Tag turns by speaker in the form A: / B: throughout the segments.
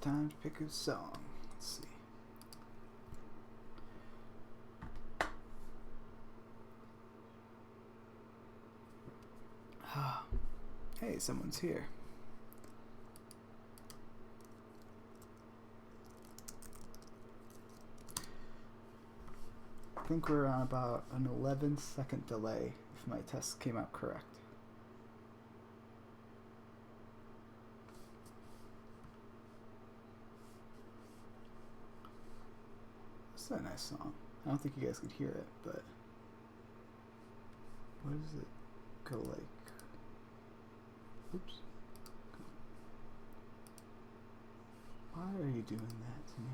A: Time to pick a song. Let's see. Hey, someone's here. I think we're on about an 11-second delay if my test came out correct. This is a nice song. I don't think you guys could hear it, but what does it go like? Oops. Why are you doing that to me?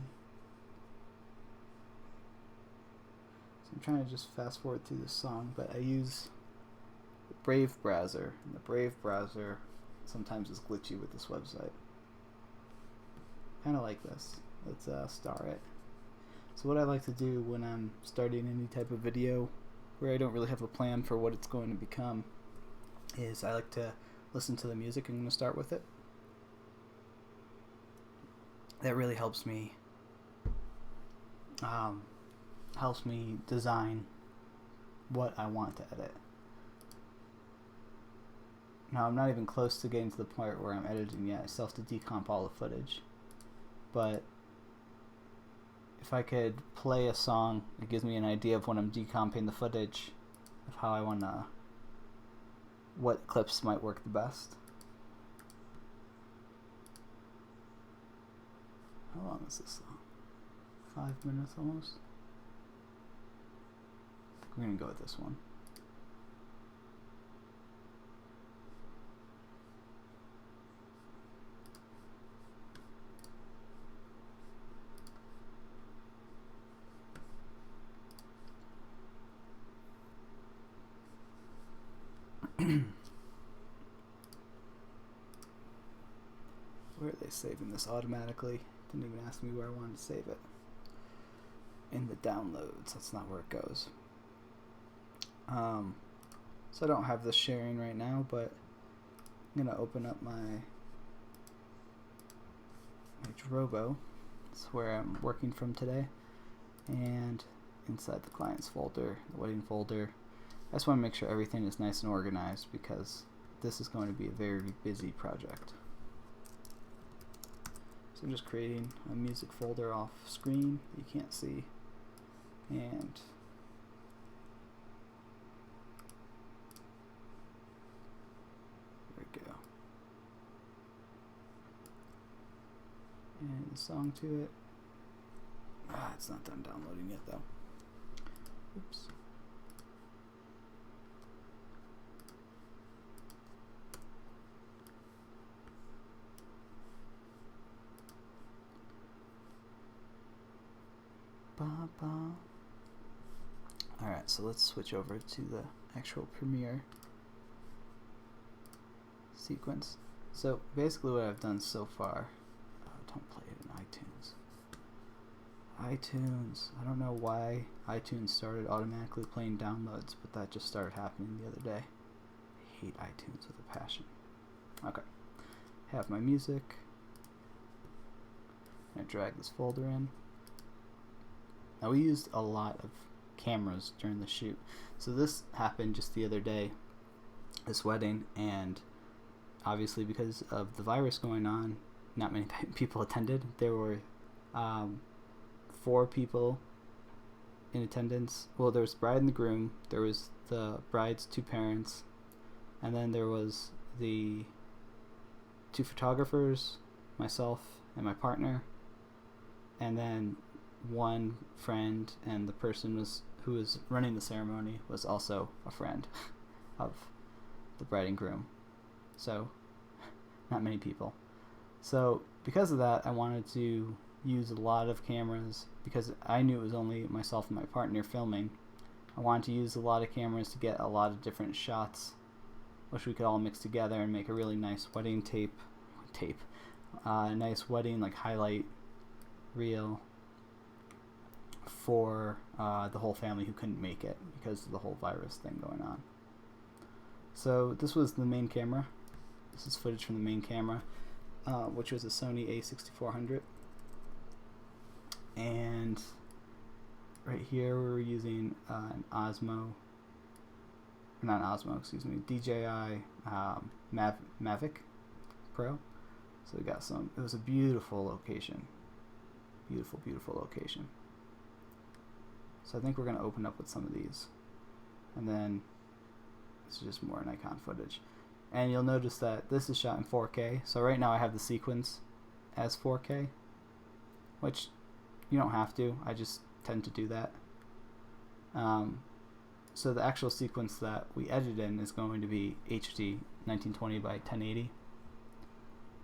A: So I'm trying to just fast forward through this song, but I use the Brave browser, and the Brave browser sometimes is glitchy with this website. Kind of like this. Let's star it. So what I like to do when I'm starting any type of video where I don't really have a plan for what it's going to become is I like to listen to the music I'm going to start with it. That really helps me design what I want to edit. Now I'm not even close to getting to the point where I'm editing yet. I still have to decomp all the footage. But if I could play a song, it gives me an idea of when I'm decomping the footage of how I want to, what clips might work the best. How long is this song? 5 minutes almost? We're going to go with this one. Where are they saving this automatically? Didn't even ask me where I wanted to save it. In the downloads, that's not where it goes. So I don't have this sharing right now, but I'm gonna open up my Drobo. That's where I'm working from today. And inside the clients folder, the wedding folder, I just want to make sure everything is nice and organized because this is going to be a very busy project. So I'm just creating a music folder off screen that you can't see, and there we go. And a song to it. It's not done downloading yet though. Oops. Alright, so let's switch over to the actual Premiere sequence. So basically what I've done so far, don't play it in iTunes. I don't know why iTunes started automatically playing downloads, but that just started happening the other day. I hate iTunes with a passion. Okay, have my music. I'm gonna drag this folder in. Now we used a lot of cameras during the shoot. So this happened just the other day, this wedding, and obviously because of the virus going on, not many people attended. There were 4 people in attendance. Well, there was the bride and the groom, there was the bride's 2 parents, and then there was the 2 photographers, myself and my partner, and then 1 friend, and the person who was running the ceremony was also a friend of the bride and groom. So not many people. So because of that, I wanted to use a lot of cameras because I knew it was only myself and my partner filming. I wanted to use a lot of cameras to get a lot of different shots which we could all mix together and make a really nice wedding nice wedding like highlight reel for the whole family who couldn't make it because of the whole virus thing going on. So this was the main camera. This is footage from the main camera. which was a Sony A6400. And right here we were using an DJI Mavic Pro. So we got some. It was a beautiful location. Beautiful, beautiful location. So I think we're going to open up with some of these. And then this is just more Nikon footage. And you'll notice that this is shot in 4K. So right now I have the sequence as 4K, which you don't have to. I just tend to do that. So the actual sequence that we edited in is going to be HD 1920 by 1080.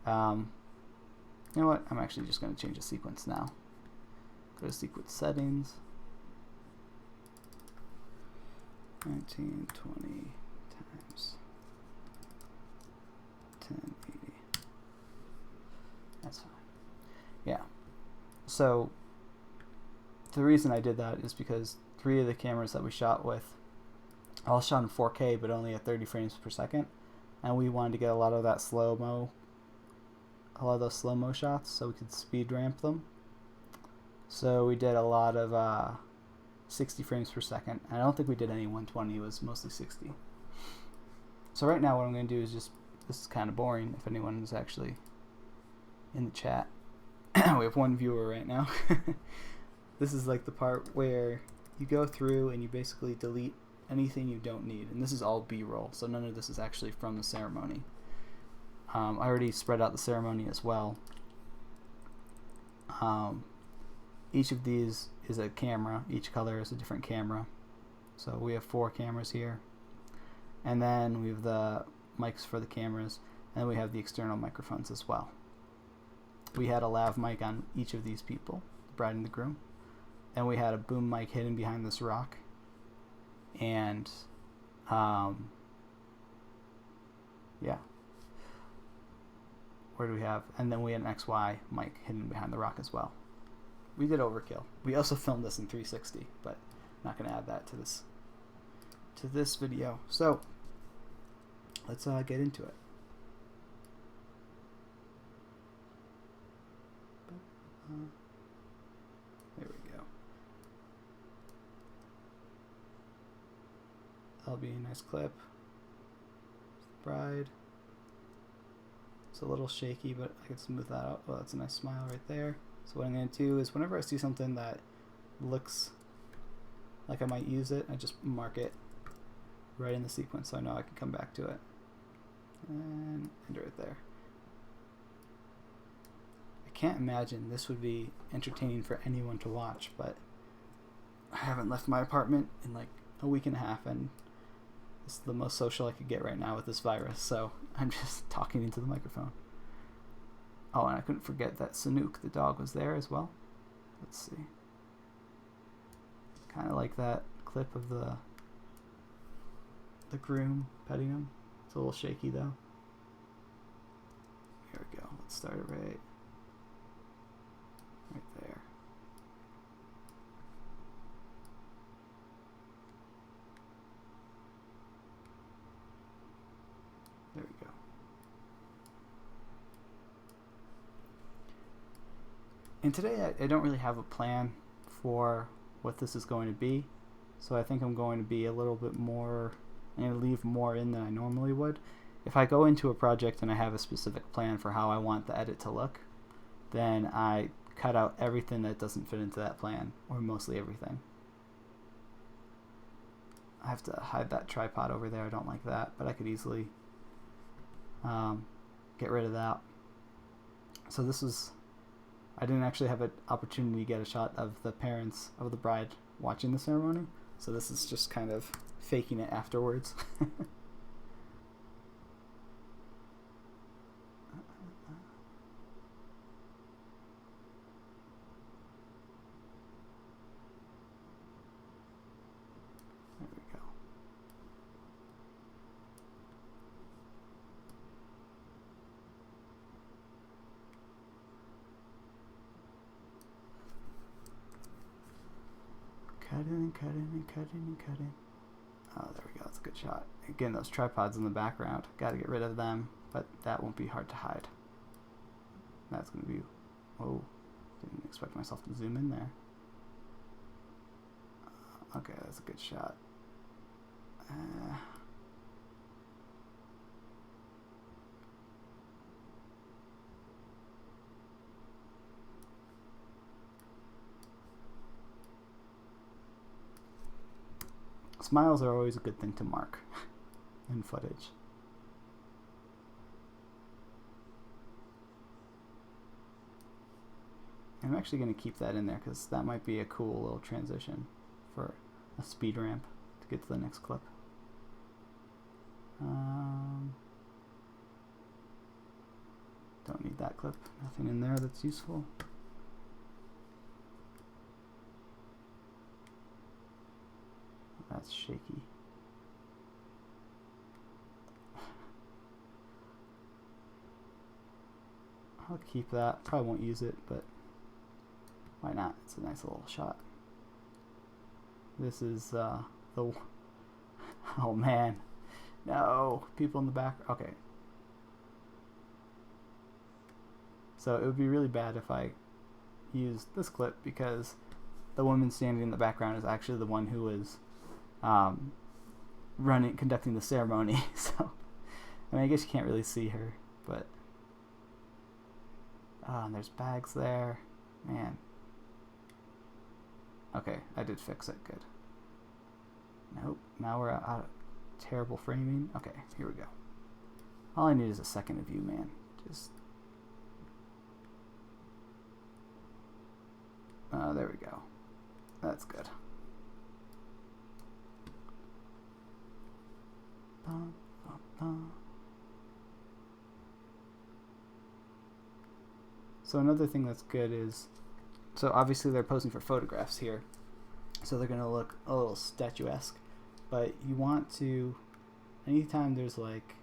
A: You know what? I'm actually just going to change the sequence now. Go to sequence settings. 1920 times 1080. That's fine. Yeah. So the reason I did that is because 3 of the cameras that we shot with all shot in 4K, but only at 30 frames per second, and we wanted to get a lot of that slow-mo, a lot of those slow-mo shots, so we could speed ramp them. So we did a lot of 60 frames per second, and I don't think we did any 120. It was mostly 60. So right now what I'm going to do is just, this is kind of boring if anyone is actually in the chat. We have 1 viewer right now. This is like the part where you go through and you basically delete anything you don't need, and this is all B-roll, so none of this is actually from the ceremony. I already spread out the ceremony as well. Each of these is a camera. Each color is a different camera. So we have 4 cameras here, and then we have the mics for the cameras, and we have the external microphones as well. We had a lav mic on each of these people, the bride and the groom, and we had a boom mic hidden behind this rock, and yeah, where do we have, and then we had an XY mic hidden behind the rock as well. We did overkill. We also filmed this in 360, but I'm not going to add that to this video. So let's get into it. There we go. That'll be a nice clip. Bride. It's a little shaky, but I can smooth that out. Oh, that's a nice smile right there. So what I'm going to do is whenever I see something that looks like I might use it, I just mark it right in the sequence so I know I can come back to it. And enter it there. I can't imagine this would be entertaining for anyone to watch, but I haven't left my apartment in like a week and a half, and this is the most social I could get right now with this virus, so I'm just talking into the microphone. Oh, and I couldn't forget that Sanook, the dog, was there as well. Let's see. Kind of like that clip of the groom petting him. It's a little shaky though. Here we go. Let's start it right there. There we go. And today I don't really have a plan for what this is going to be, so I think I'm going to be a little bit more, I'm going to leave more in than I normally would. If I go into a project and I have a specific plan for how I want the edit to look, then I cut out everything that doesn't fit into that plan, or mostly everything. I have to hide that tripod over there. I don't like that, but I could easily get rid of that. So this is, I didn't actually have an opportunity to get a shot of the parents of the bride watching the ceremony, so this is just kind of faking it afterwards. There we go. Cutting and cutting and cutting and cutting. Oh, there we go. That's a good shot. Again, those tripods in the background. Got to get rid of them, but that won't be hard to hide. That's going to be... Oh, didn't expect myself to zoom in there. Okay, that's a good shot. Smiles are always a good thing to mark in footage. I'm actually going to keep that in there because that might be a cool little transition for a speed ramp to get to the next clip. Don't need that clip. Nothing in there that's useful. That's shaky. I'll keep that. Probably won't use it, but why not? It's a nice little shot. This is the... Oh man. No. People in the back. Okay. So it would be really bad if I used this clip because the woman standing in the background is actually the one who was conducting the ceremony. So, I mean, I guess you can't really see her, but and there's bags there, man. Okay, I did fix it. Good. Nope. Now we're out of terrible framing. Okay, here we go. All I need is a second of view, man. Just there we go. That's good. So another thing that's good is, so obviously they're posing for photographs here, so they're going to look a little statuesque, but you want to, anytime there's like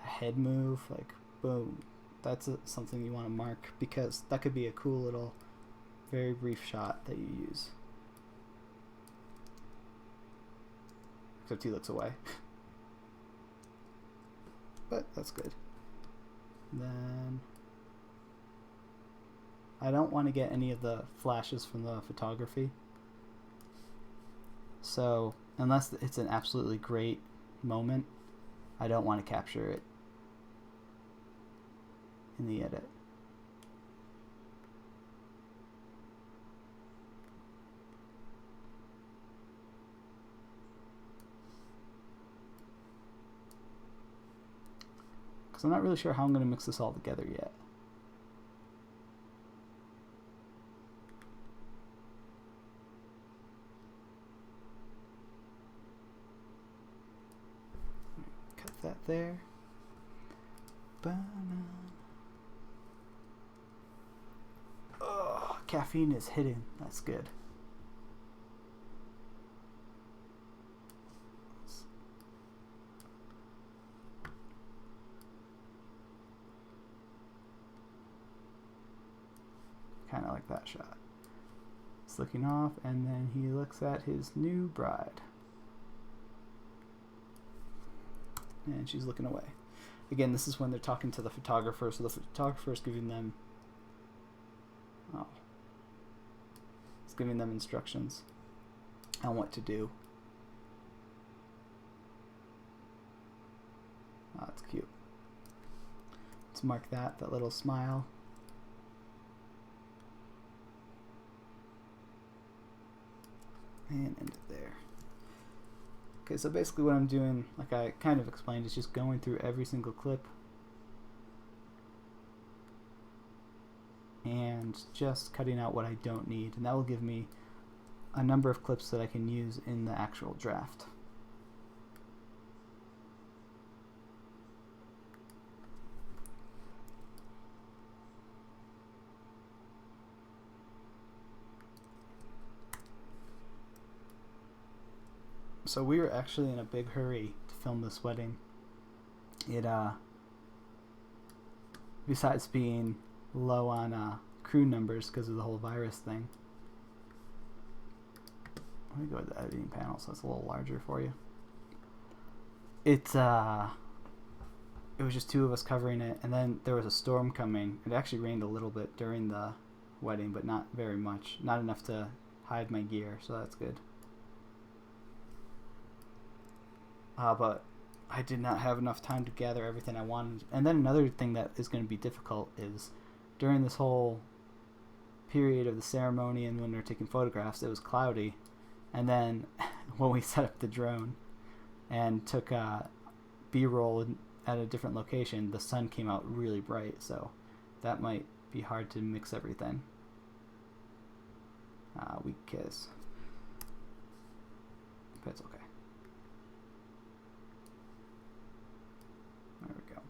A: a head move, like boom, that's something you want to mark because that could be a cool little very brief shot that you use. Except he looks away. But that's good. Then I don't want to get any of the flashes from the photography. So unless it's an absolutely great moment, I don't want to capture it in the edit. I'm not really sure how I'm going to mix this all together yet. Cut that there. Oh, caffeine is hidden. That's good. Kind of like that shot. It's looking off, and then he looks at his new bride. And she's looking away. Again, this is when they're talking to the photographer, so the photographer's giving them... Oh. It's giving them instructions on what to do. Oh, that's cute. Let's mark that little smile. And end it there. Okay, so basically what I'm doing, like I kind of explained, is just going through every single clip and just cutting out what I don't need, and that will give me a number of clips that I can use in the actual draft. So we were actually in a big hurry to film this wedding. It, besides being low on crew numbers because of the whole virus thing. Let me go to the editing panel so it's a little larger for you. It's, it was just two of us covering it, and then there was a storm coming. It actually rained a little bit during the wedding, but not very much. Not enough to hide my gear, so that's good. But I did not have enough time to gather everything I wanted. And then another thing that is going to be difficult is during this whole period of the ceremony and when they're taking photographs, it was cloudy. And then when we set up the drone and took B-roll at a different location, the sun came out really bright, so that might be hard to mix everything. Weak kiss. But it's okay. There we go.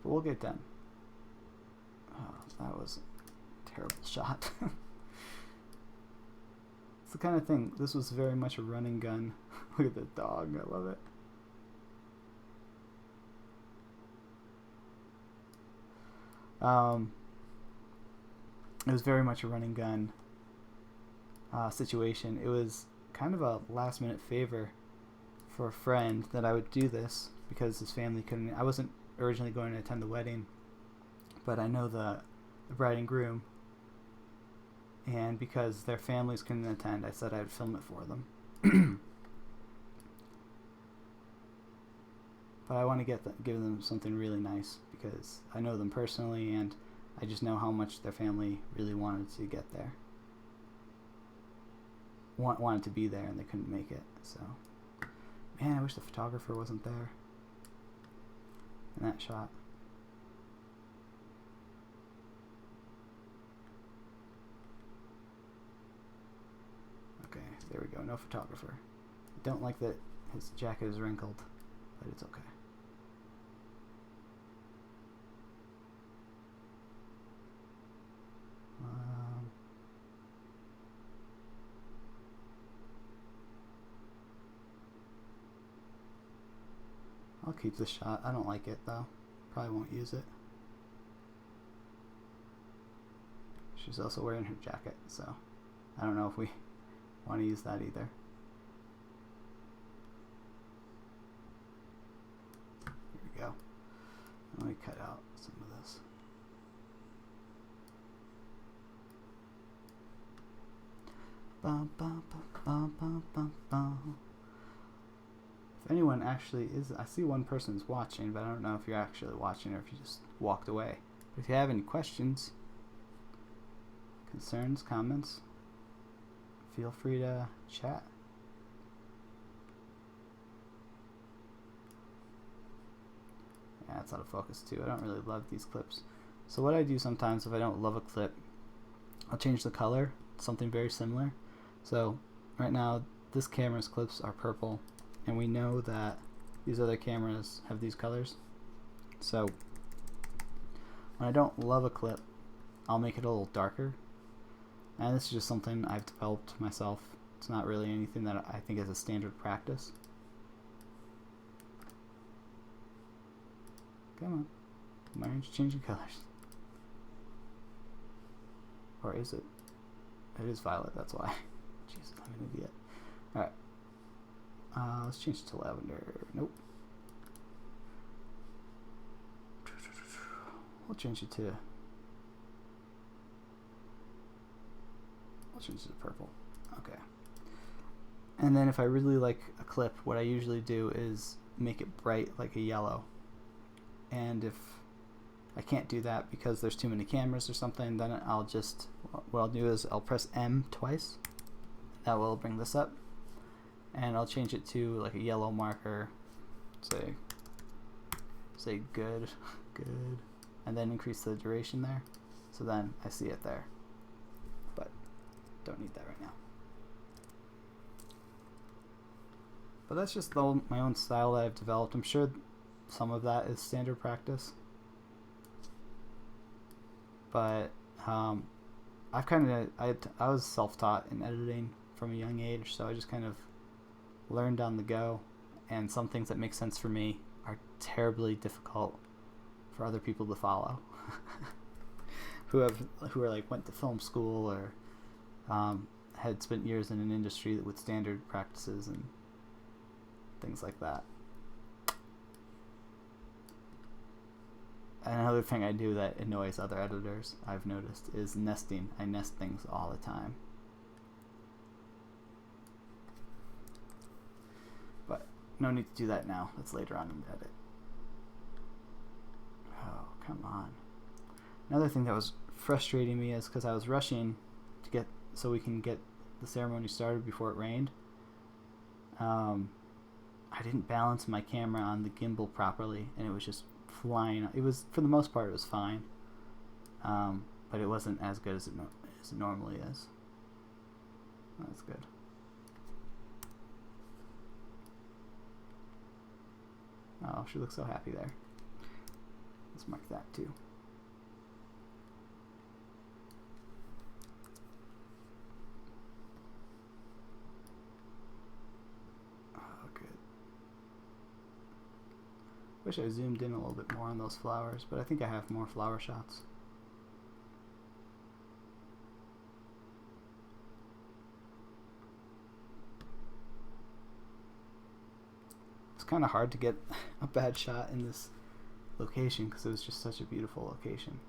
A: But we'll get done. Oh, that was a terrible shot. It's the kind of thing, this was very much a running gun. Look at the dog, I love it. It was very much a running gun situation. It was kind of a last minute favor for a friend that I would do this because his family couldn't. I wasn't originally going to attend the wedding, but I know the bride and groom, and because their families couldn't attend, I said I'd film it for them. But I want to give them something really nice because I know them personally, and I just know how much their family really wanted to get there. Wanted to be there, and they couldn't make it. So, man, I wish the photographer wasn't there in that shot. Okay, there we go. No photographer. I don't like that his jacket is wrinkled, but it's okay. I'll keep this shot. I don't like it though. Probably won't use it. She's also wearing her jacket, so I don't know if we want to use that either. Here we go. Let me cut out some of this. Bum, bum, bum, bum, bum, bum, bum. If anyone actually is, I see one person's watching, but I don't know if you're actually watching or if you just walked away. But if you have any questions, concerns, comments, feel free to chat. Yeah, it's out of focus too. I don't really love these clips. So what I do sometimes if I don't love a clip, I'll change the color, something very similar. So right now this camera's clips are purple, and we know that these other cameras have these colors. So when I don't love a clip, I'll make it a little darker. And this is just something I've developed myself. It's not really anything that I think is a standard practice. Come on. My orange changing colors. Or is it? It is violet, that's why. Jesus, I'm an idiot. Alright. Let's change it to lavender. Nope. We'll change it to... I'll change it to purple. Okay. And then if I really like a clip, what I usually do is make it bright like a yellow. And if I can't do that because there's too many cameras or something, then I'll just... What I'll do is I'll press M twice. That will bring this up. And I'll change it to like a yellow marker. Say good, good. And then increase the duration there. So then I see it there. But don't need that right now. But that's just my own style that I've developed. I'm sure some of that is standard practice. But I've kind of, I was self-taught in editing from a young age, so I just kind of learned on the go, and some things that make sense for me are terribly difficult for other people to follow. who are like went to film school or had spent years in an industry with standard practices and things like that. another thing I do that annoys other editors, I've noticed, is nesting. I nest things all the time. But no need to do that now. That's later on in the edit. Oh, come on. Another thing that was frustrating me is because I was rushing to get so we can get the ceremony started before it rained. I didn't balance my camera on the gimbal properly, and it was just flying. It was, for the most part, it was fine, but it wasn't as good as it normally is. That's good. Oh, she looks so happy there. Let's mark that too. Wish I zoomed in a little bit more on those flowers, but I think I have more flower shots. It's kind of hard to get a bad shot in this location because it was just such a beautiful location.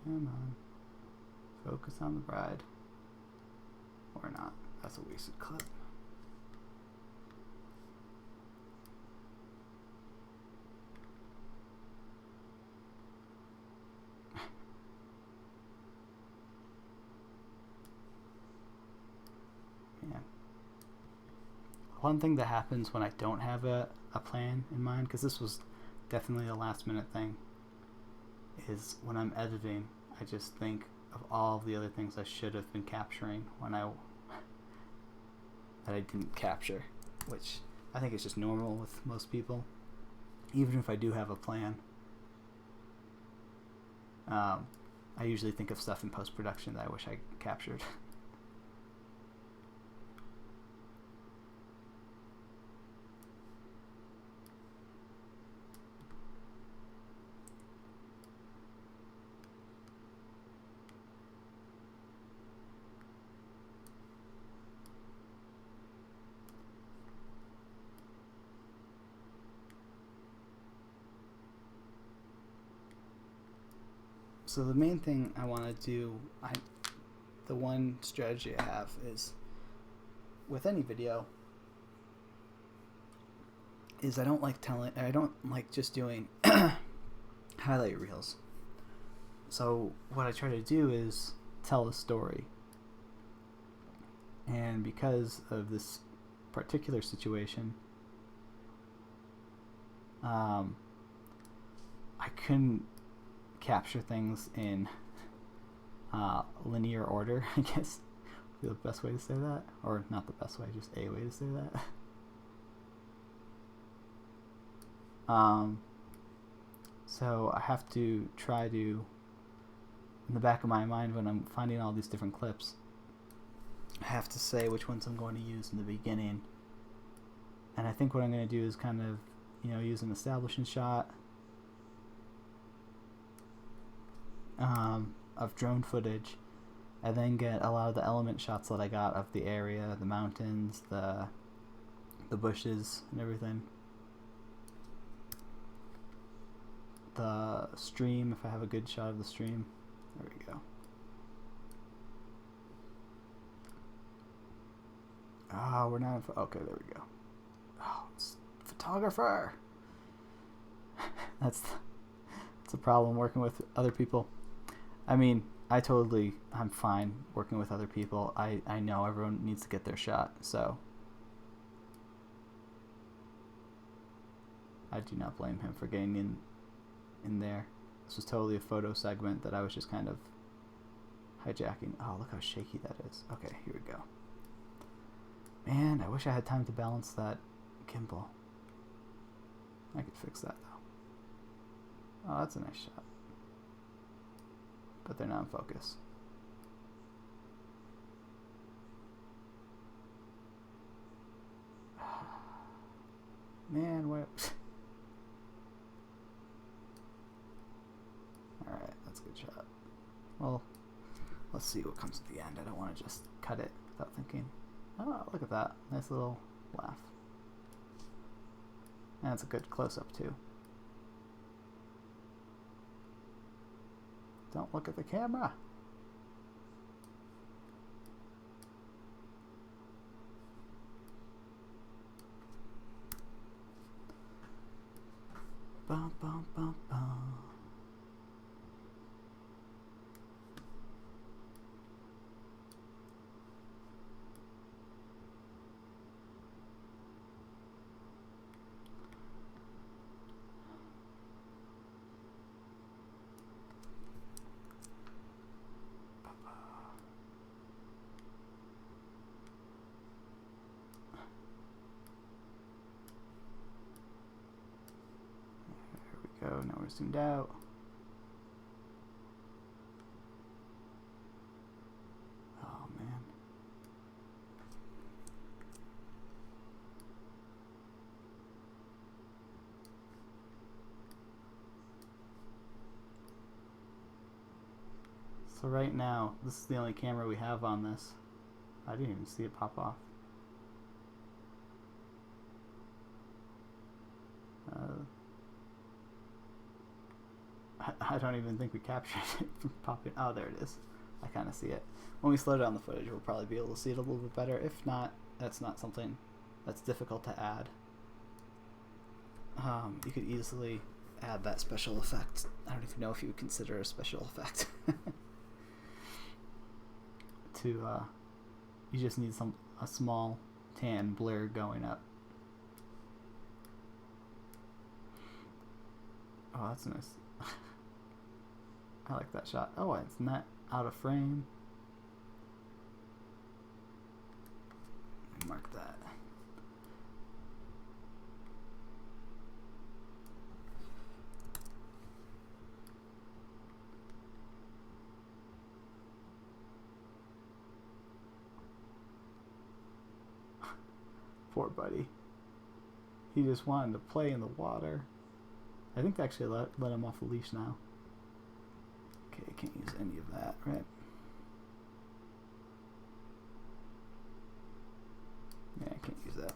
A: Come on. Focus on the bride. Or not. That's a wasted clip. Yeah. One thing that happens when I don't have a plan in mind, because this was definitely a last minute thing, is when I'm editing, I just think of all of the other things I should have been capturing that I didn't capture, which I think is just normal with most people. Even if I do have a plan, I usually think of stuff in post-production that I wish I captured. So the main thing I want to do, the one strategy I have is, with any video, is I don't like just doing highlight reels. So what I try to do is tell a story. And because of this particular situation, I couldn't capture things in linear order, I guess would be the best way to say that, or not the best way, just a way to say that. So I have to try to, in the back of my mind when I'm finding all these different clips, I have to say which ones I'm going to use in the beginning. And I think what I'm going to do is kind of, use an establishing shot of drone footage, and then get a lot of the element shots that I got of the area, the mountains, the bushes and everything. The stream, if I have a good shot of the stream. There we go. Oh, we're not okay, there we go. Oh, it's photographer. That's the problem working with other people. I mean, I'm fine working with other people. I know everyone needs to get their shot, so I do not blame him for getting in there. This was totally a photo segment that I was just kind of hijacking. Oh, look how shaky that is. Okay, here we go. Man, I wish I had time to balance that gimbal. I could fix that though. Oh, that's a nice shot. But they're not in focus. Man, what? Alright, that's a good shot. Well, let's see what comes at the end. I don't want to just cut it without thinking. Oh, look at that. Nice little laugh. And it's a good close-up, too. Don't look at the camera. Bum, bum, bum, bum. There we go. Now we're zoomed out. Oh man. So right now, this is the only camera we have on this. I didn't even see it pop off. I don't even think we captured it from popping. Oh, there it is. I kind of see it. When we slow down the footage, we'll probably be able to see it a little bit better. If not, that's not something that's difficult to add. You could easily add that special effect. I don't even know if you would consider it a special effect. You just need a small tan blur going up. Oh, that's nice. I like that shot. Oh, it's not out of frame. Mark that. Poor buddy. He just wanted to play in the water. I think they actually let him off the leash now. Okay, I can't use any of that, right? Yeah, I can't use that.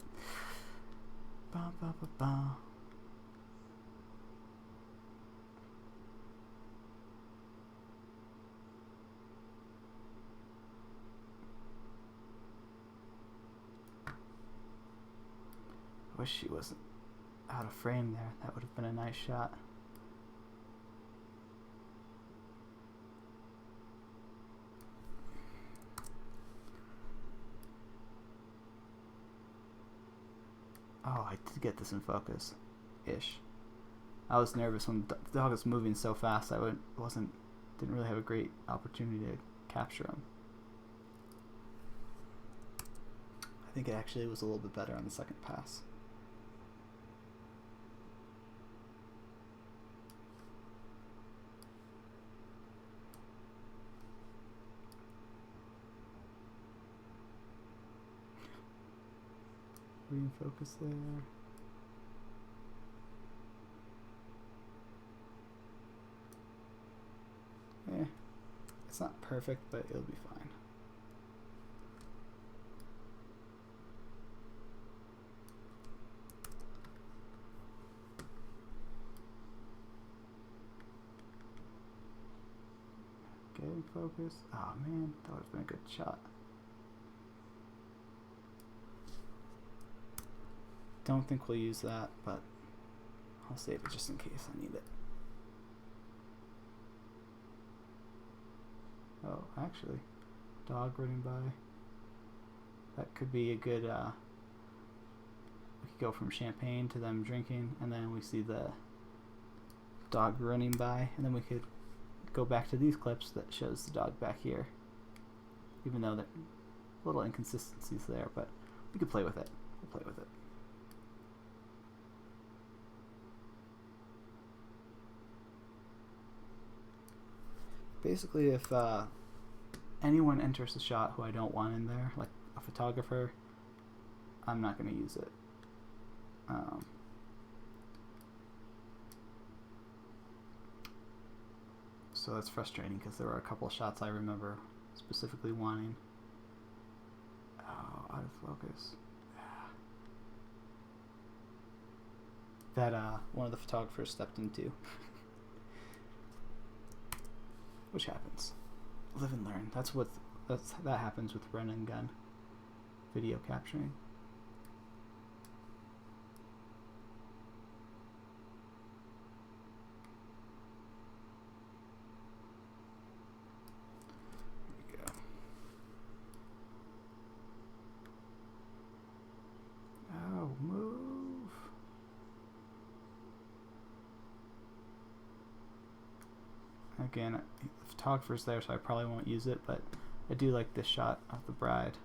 A: Ba, ba, ba, ba. I wish she wasn't out of frame there. That would have been a nice shot. Oh, I did get this in focus, ish. I was nervous when the dog was moving so fast. I didn't really have a great opportunity to capture him. I think it actually was a little bit better on the second pass. Focus there. Yeah, it's not perfect, but it'll be fine. Getting focus. Oh man, that would have been a good shot. Don't think we'll use that, but I'll save it just in case I need it. Oh, actually, dog running by. That could be a good, we could go from champagne to them drinking, and then we see the dog running by, and then we could go back to these clips that shows the dog back here. Even though there are little inconsistencies there, but we could play with it. We'll play with it. Basically, if anyone enters the shot who I don't want in there, like a photographer, I'm not going to use it. So that's frustrating because there were a couple of shots I remember specifically wanting. Oh, out of focus. That one of the photographers stepped into. Which happens. Live and learn. That happens with run and gun video capturing. There we go. Oh, move. Again, the photographer's there, so I probably won't use it, but I do like this shot of the bride.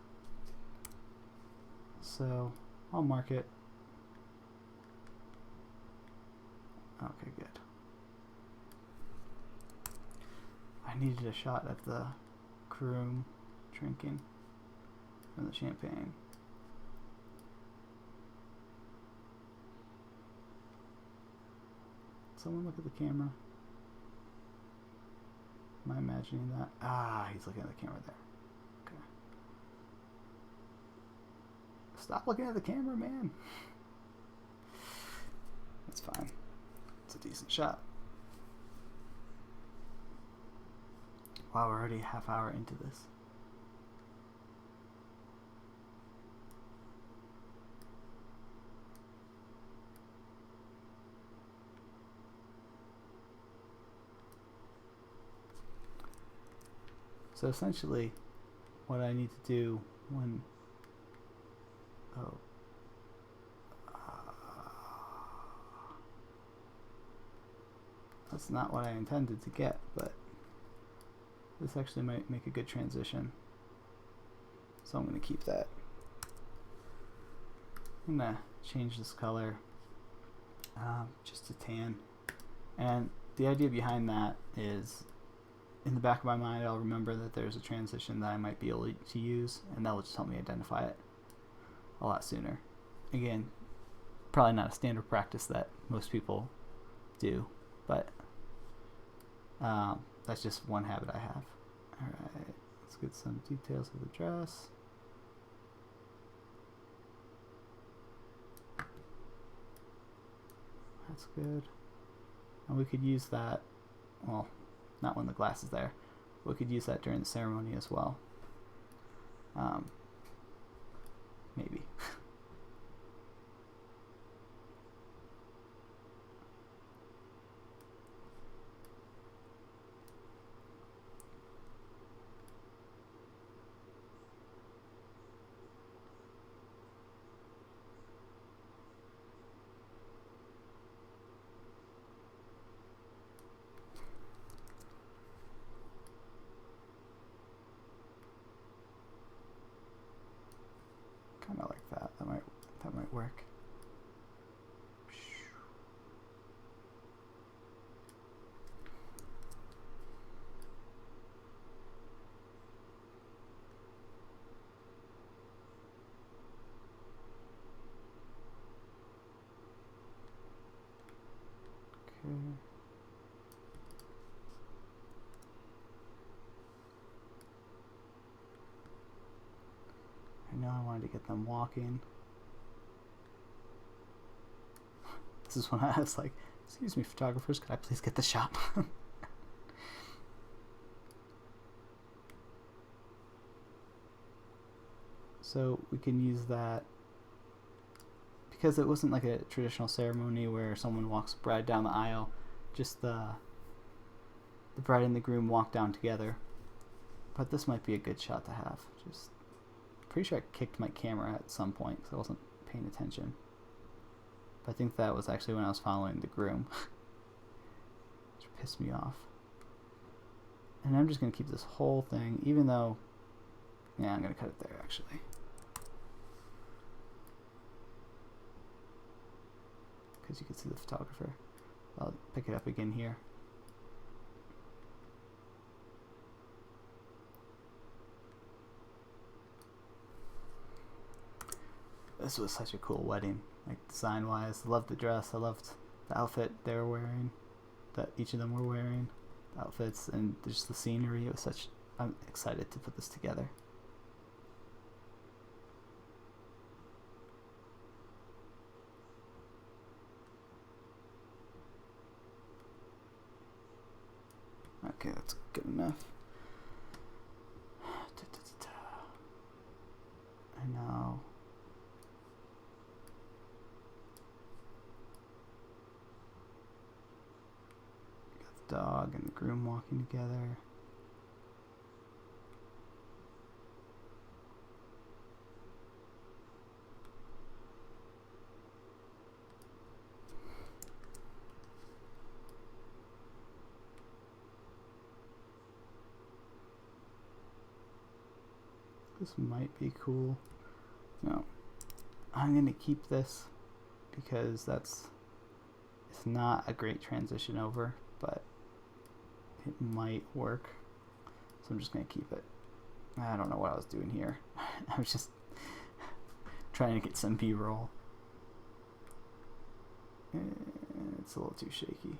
A: So I'll mark it. Okay, good. I needed a shot of the groom drinking from the champagne. Someone look at the camera. Am I imagining that? Ah, he's looking at the camera there. Okay. Stop looking at the camera, man. That's fine. It's a decent shot. Wow, we're already a half hour into this. So essentially, what I need to do when... Oh. That's not what I intended to get, but this actually might make a good transition. So I'm going to keep that. I'm going to change this color just to tan. And the idea behind that is, in the back of my mind, I'll remember that there's a transition that I might be able to use, and that will just help me identify it a lot sooner. Again, probably not a standard practice that most people do, but that's just one habit I have. Alright, let's get some details of the dress. That's good. And we could use that, well, not when the glass is there. We could use that during the ceremony as well. Maybe. Kind of like that. That might work. Okay. I know I wanted to get them walking. This is when I was like, excuse me, photographers, could I please get the shot? So we can use that because it wasn't like a traditional ceremony where someone walks the bride down the aisle. Just the bride and the groom walk down together. But this might be a good shot to have. Just pretty sure I kicked my camera at some point because I wasn't paying attention. But I think that was actually when I was following the groom. Which pissed me off. And I'm just going to keep this whole thing, even though... Yeah, I'm going to cut it there, actually. Because you can see the photographer. I'll pick it up again here. This was such a cool wedding, like design-wise. I loved the dress. I loved the outfit they were wearing, that each of them were wearing, the outfits, and just the scenery. It was such. I'm excited to put this together. It's good enough. I know. Got the dog and the groom walking together. This might be cool. No, I'm gonna keep this because it's not a great transition over, but it might work. So I'm just gonna keep it. I don't know what I was doing here. I was just trying to get some B-roll. It's a little too shaky.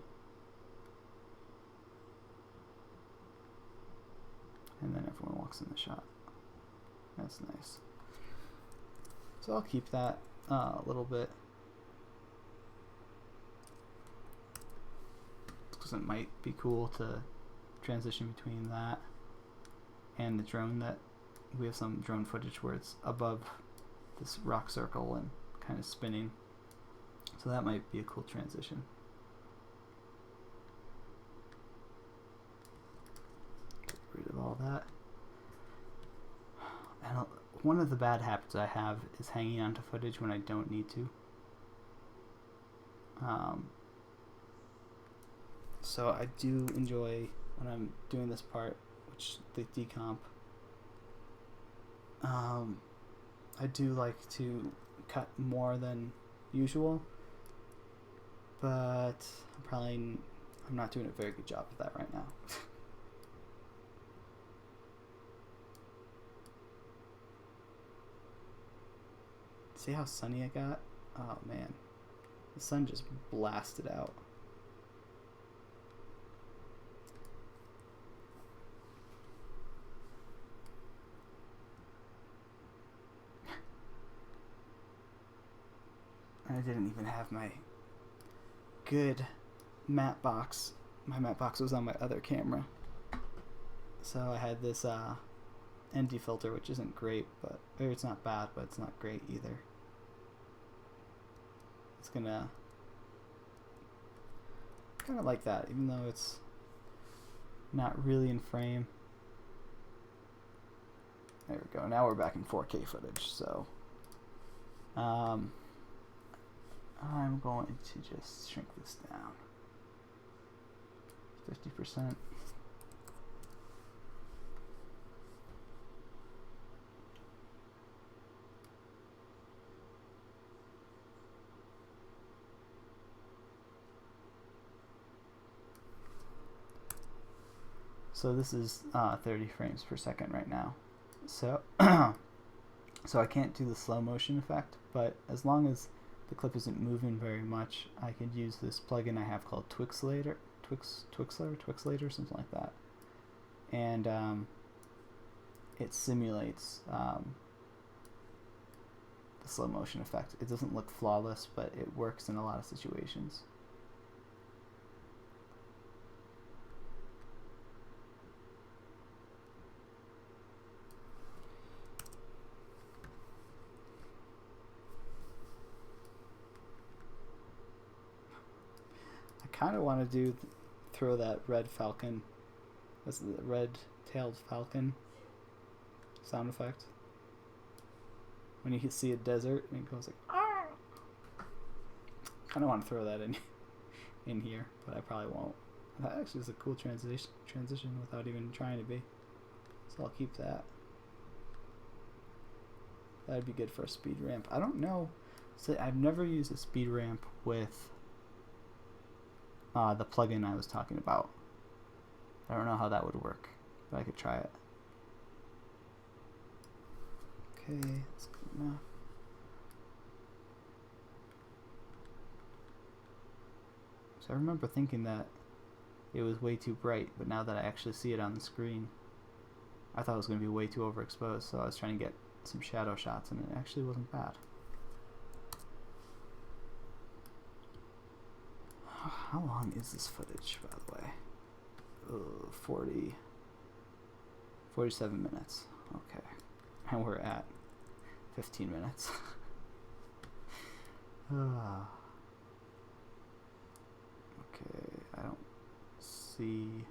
A: And then everyone walks in the shot. That's nice. So I'll keep that a little bit. Because it might be cool to transition between that and the drone. That we have some drone footage where it's above this rock circle and kind of spinning. So that might be a cool transition. Get rid of all that. And one of the bad habits I have is hanging onto footage when I don't need to. So I do enjoy when I'm doing this part, which the decomp. I do like to cut more than usual, but I'm not doing a very good job of that right now. See how sunny I got? Oh man, the sun just blasted out. I didn't even have my good matte box. My matte box was on my other camera. So I had this ND filter, which isn't great, but or it's not bad, but it's not great either. It's gonna kind of like that, even though it's not really in frame. There we go. Now we're back in 4K footage. So I'm going to just shrink this down 50%. So this is 30 frames per second right now. So so I can't do the slow motion effect, but as long as the clip isn't moving very much, I could use this plugin I have called Twixlator, something like that. And it simulates the slow motion effect. It doesn't look flawless, but it works in a lot of situations. Kind of want to throw that red falcon, that's the red-tailed falcon sound effect when you see a desert and it goes like ah. Kind of want to throw that in here, but I probably won't. That actually is a cool transition without even trying to be, so I'll keep that. That'd be good for a speed ramp. I don't know, so I've never used a speed ramp with the plugin I was talking about. I don't know how that would work, but I could try it. Okay, that's good enough. So I remember thinking that it was way too bright, but now that I actually see it on the screen, I thought it was going to be way too overexposed, so I was trying to get some shadow shots, and it actually wasn't bad. How long is this footage, by the way? 47 minutes. Okay. And we're at 15 minutes. Okay, I don't see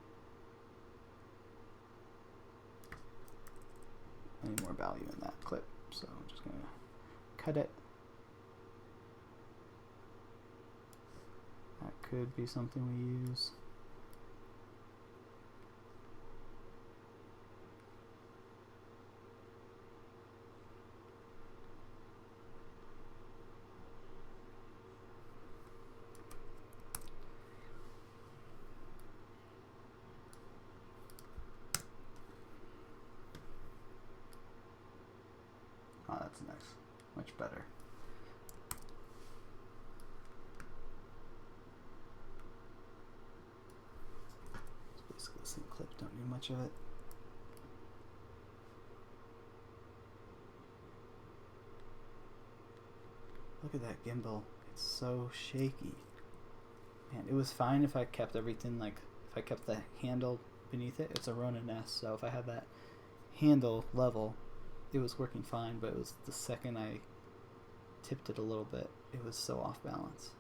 A: any more value in that clip, so I'm just gonna cut it. That could be something we use. Oh, that's nice. Much better. It's basically the same clip, don't need much of it. Look at that gimbal. It's so shaky. Man, it was fine if I kept everything, like, if I kept the handle beneath it. It's a Ronin S, so if I had that handle level, it was working fine, but it was the second I tipped it a little bit, it was so off balance.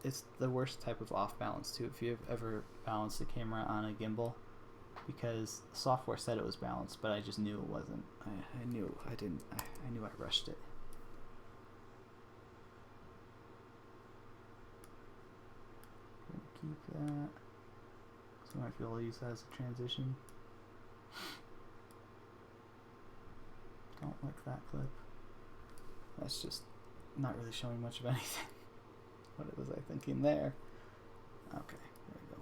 A: It's the worst type of off balance too, if you've ever balanced the camera on a gimbal, because the software said it was balanced, but I just knew it wasn't. I knew I rushed it. I'm gonna keep that. So I might be able to use that as a transition. Don't like that clip. That's just not really showing much of anything. What was I thinking there? Okay, there we go.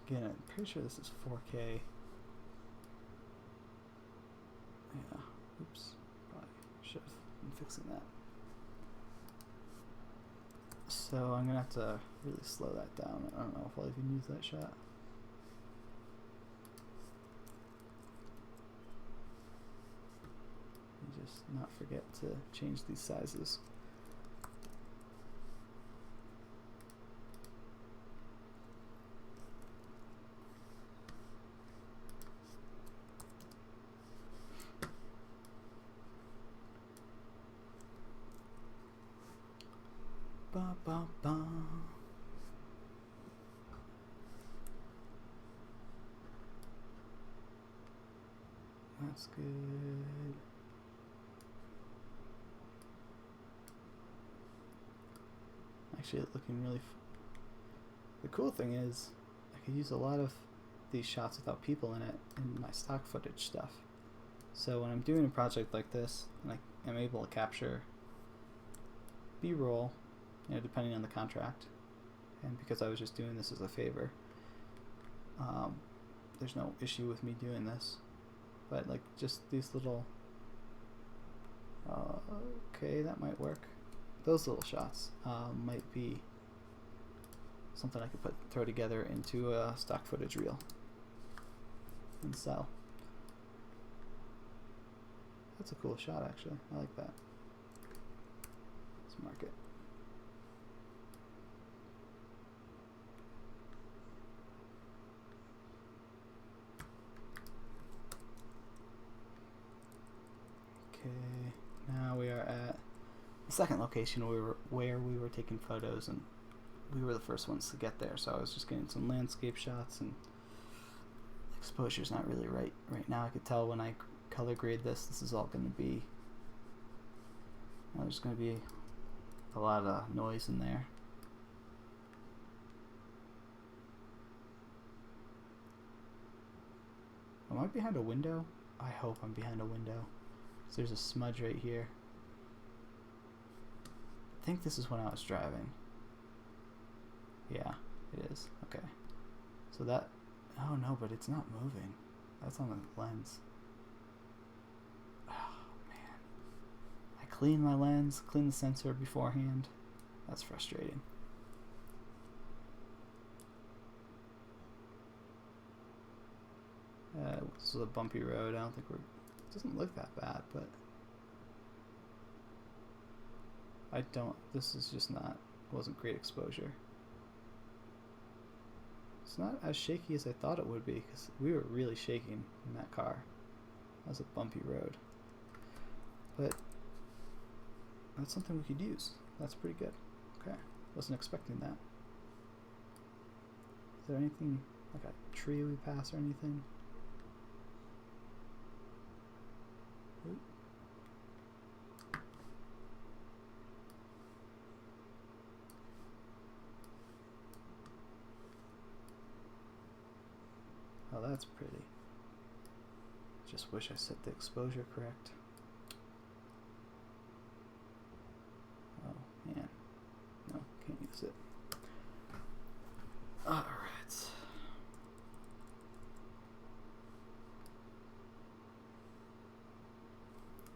A: Again, I'm pretty sure this is 4K. Yeah, oops. Probably should have been fixing that. So I'm gonna have to really slow that down. I don't know if I'll even use that shot. And just not forget to change these sizes. Ba, ba, ba. That's good. Actually, it's looking really. The cool thing is, I could use a lot of these shots without people in it in my stock footage stuff. So when I'm doing a project like this, and I'm able to capture B-roll, you know, depending on the contract, and because I was just doing this as a favor, there's no issue with me doing this. But like just these little, okay, that might work. Those little shots might be something I could throw together into a stock footage reel and sell. That's a cool shot, actually. I like that. Let's mark it. Okay, now we are at the second location where we were taking photos, and we were the first ones to get there. So I was just getting some landscape shots, and exposure's not really right now. I could tell when I color grade this is all going to be, there's going to be a lot of noise in there. Am I behind a window? I hope I'm behind a window. So there's a smudge right here. I think this is when I was driving. Yeah, it is. Okay. Okay. So that, oh no, but it's not moving. That's on the lens. Oh man. I clean my lens, clean the sensor beforehand. That's frustrating. This is a bumpy road. I don't think it doesn't look that bad, but this is just not, wasn't great exposure. It's not as shaky as I thought it would be, because we were really shaking in that car. That was a bumpy road. But that's something we could use. That's pretty good. Okay, wasn't expecting that. Is there anything, like a tree we pass or anything? Oop. Oh, that's pretty. Just wish I set the exposure correct. Oh man, no, can't use it. All right.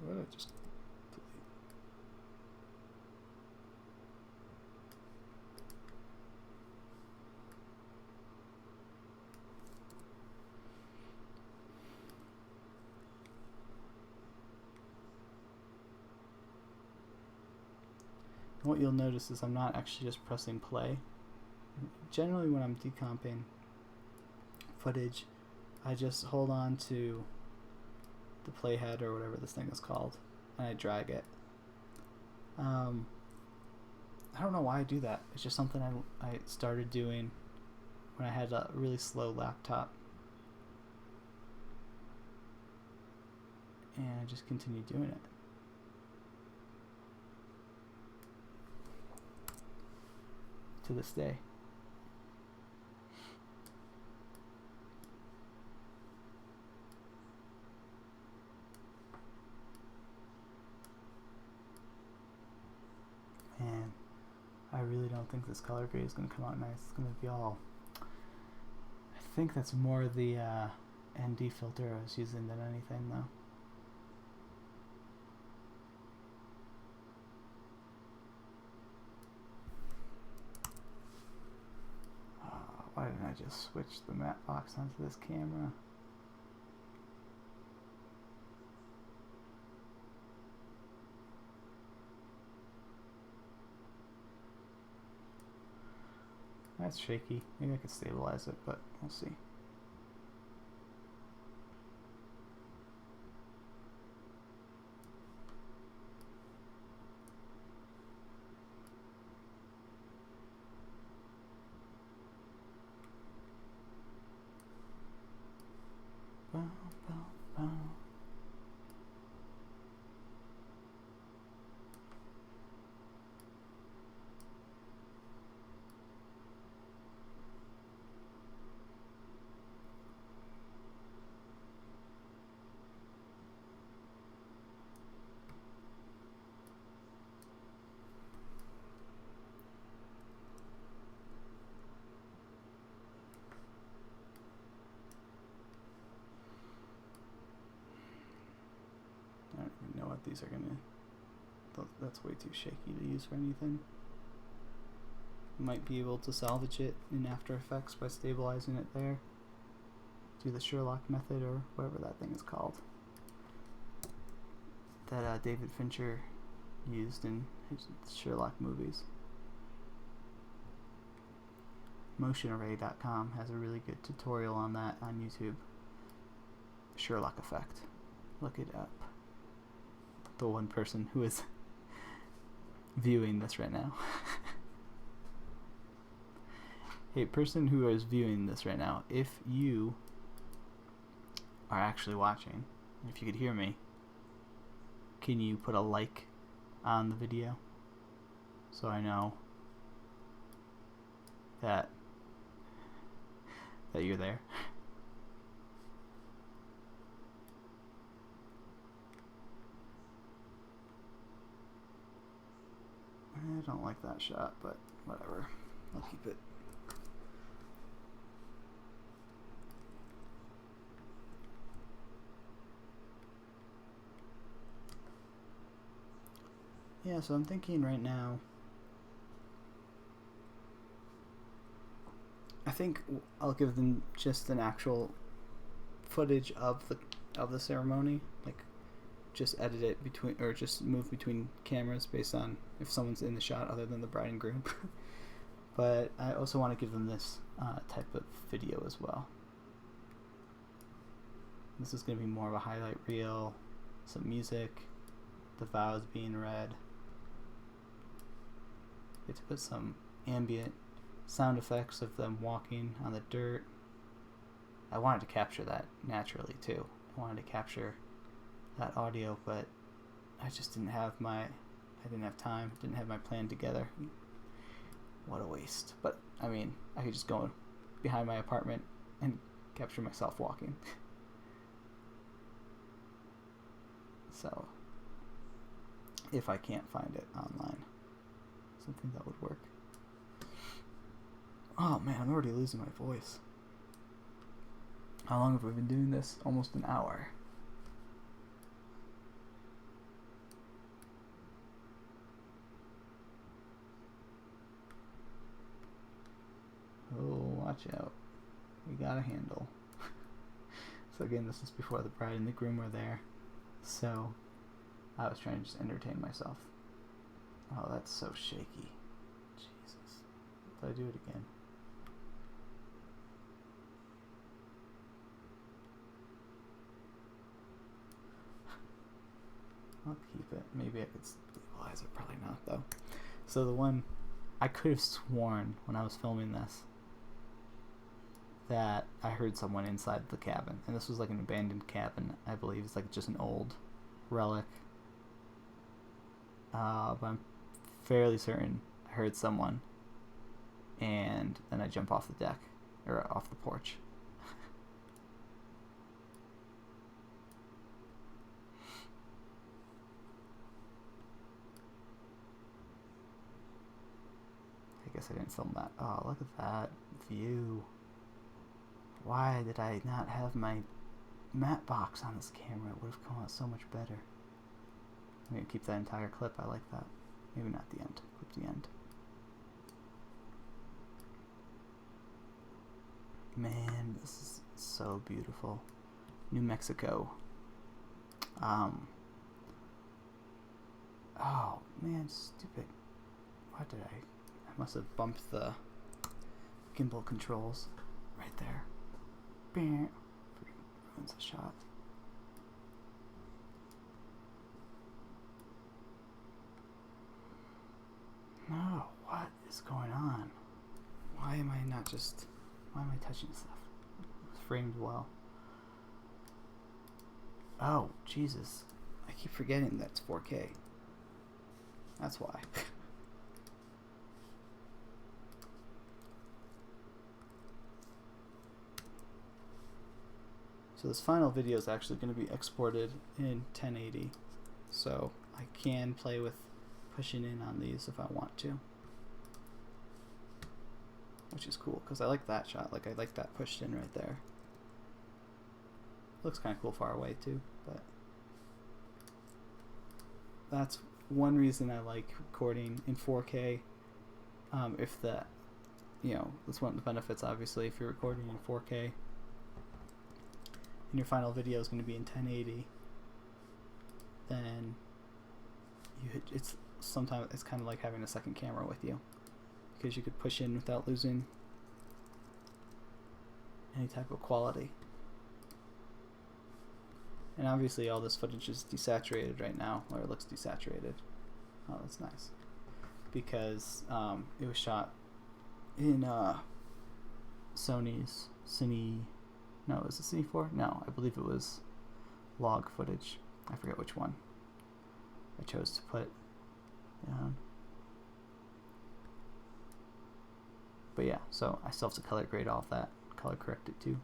A: What did I just delete? What you'll notice is I'm not actually just pressing play. Generally when I'm decomping footage, I just hold on to the playhead or whatever this thing is called and I drag it. I don't know why I do that. It's just something I started doing when I had a really slow laptop, and I just continue doing it. To this day. Man, I really don't think this color grade is going to come out nice. It's going to be all... I think that's more the ND filter I was using than anything though. Why didn't I just switch the matte box onto this camera? That's shaky. Maybe I could stabilize it, but we'll see. Bow, bow, bow. I don't even know what these are gonna... That's way too shaky to use for anything. Might be able to salvage it in After Effects by stabilizing it there. Do the Sherlock method or whatever that thing is called. That David Fincher used in his Sherlock movies. MotionArray.com has a really good tutorial on that on YouTube. Sherlock effect. Look it up. The one person who is viewing this right now. Hey, person who is viewing this right now, if you are actually watching, if you could hear me, can you put a like on the video so I know that you're there? I don't like that shot, but whatever. I'll keep it. Yeah, so I'm thinking right now, I think I'll give them just an actual footage of the ceremony, like just edit it between, or just move between cameras based on if someone's in the shot other than the bride and groom. But I also want to give them this type of video as well. This is going to be more of a highlight reel, some music, the vows being read. Get to put some ambient sound effects of them walking on the dirt. I wanted to capture that naturally too. I wanted to capture that audio, but I just didn't have time, didn't have my plan together. What a waste. But I mean, I could just go behind my apartment and capture myself walking. So if I can't find it online, something that would work. Oh man, I'm already losing my voice. How long have we been doing this? Almost an hour. Oh, watch out. We got a handle. So again, this is before the bride and the groom were there. So I was trying to just entertain myself. Oh, that's so shaky. Jesus. Did I do it again? I'll keep it. Maybe I could stabilize it. Probably not, though. So the one, I could have sworn when I was filming this that I heard someone inside the cabin. And this was like an abandoned cabin, I believe. It's like just an old relic. But I'm fairly certain I heard someone. And then I jump off the deck, or off the porch. I guess I didn't film that. Oh, look at that view. Why did I not have my matte box on this camera? It would have come out so much better. I'm going to keep that entire clip. I like that. Maybe not the end. Clip the end. Man, this is so beautiful. New Mexico. Oh, man, stupid. Why did I must have bumped the gimbal controls right there. Ruins the shot. No, what is going on? Why am I touching stuff? It's framed well. Oh, Jesus. I keep forgetting that's 4K. That's why. So this final video is actually going to be exported in 1080. So I can play with pushing in on these if I want to. Which is cool, because I like that shot. Like, I like that pushed in right there. Looks kind of cool far away too, but that's one reason I like recording in 4K. If the, that's one of the benefits, obviously, if you're recording in 4K and your final video is going to be in 1080, then it's kind of like having a second camera with you, because you could push in without losing any type of quality. And obviously all this footage is desaturated right now, or it looks desaturated. Oh, that's nice. Because it was shot in Sony's Cine... No, was it Cine 4? No, I believe it was log footage. I forget which one I chose to put. But yeah, so I still have to color grade all of that, color correct it too.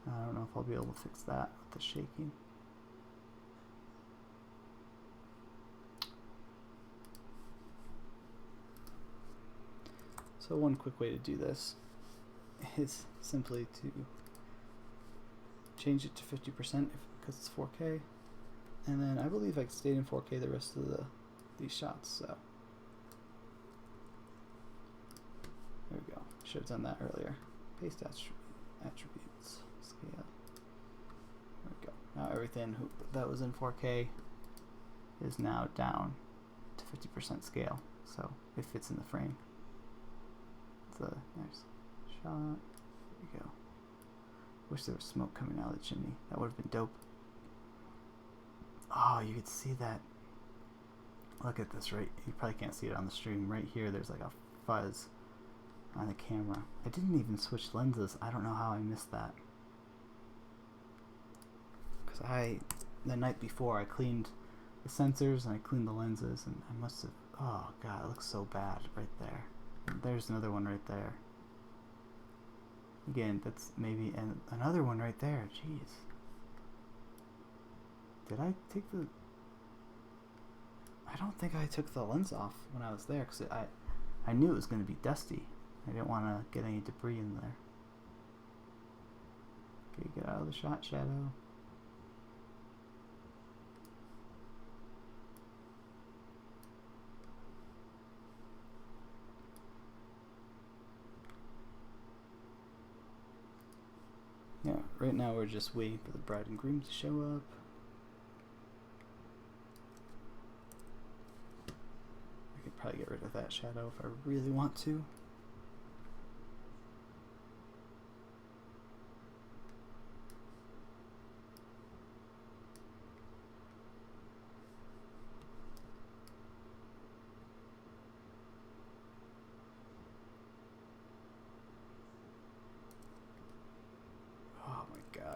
A: I don't know if I'll be able to fix that with the shaking. So one quick way to do this is simply to change it to 50% because it's 4K, and then I believe I stayed in 4K the rest of these shots. So there we go. Should have done that earlier. Paste attributes, scale. There we go. Now everything that was in 4K is now down to 50% scale, so it fits in the frame. It's a nice shot. There we go. Wish there was smoke coming out of the chimney. That would have been dope. Oh, you could see that. Look at this, right? You probably can't see it on the stream. Right here, there's like a fuzz on the camera. I didn't even switch lenses. I don't know how I missed that. Because the night before, I cleaned the sensors and I cleaned the lenses, and I must have, oh god, it looks so bad right there. And there's another one right there. Again, that's maybe another one right there. Jeez. Did I take the... I don't think I took the lens off when I was there, because I knew it was going to be dusty. I didn't want to get any debris in there. Okay, get out of the shot, Shadow. Yeah, right now we're just waiting for the bride and groom to show up. I could probably get rid of that shadow if I really want to.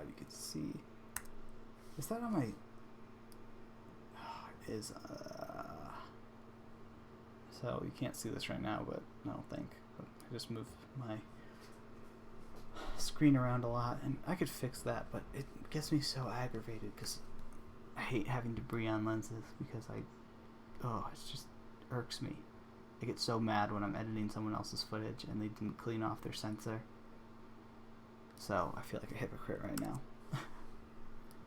A: You can see. Is that on my? It is. So you can't see this right now, but I don't think. But I just moved my screen around a lot, and I could fix that, but it gets me so aggravated because I hate having debris on lenses because it just irks me. I get so mad when I'm editing someone else's footage and they didn't clean off their sensor. So I feel like a hypocrite right now. At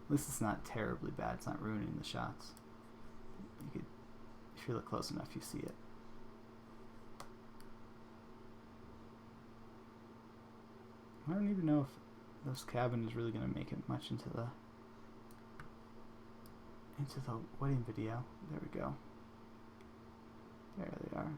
A: least it's not terribly bad. It's not ruining the shots. You could, if you look close enough, you see it. I don't even know if this cabin is really going to make it much into the wedding video. There we go. There they are.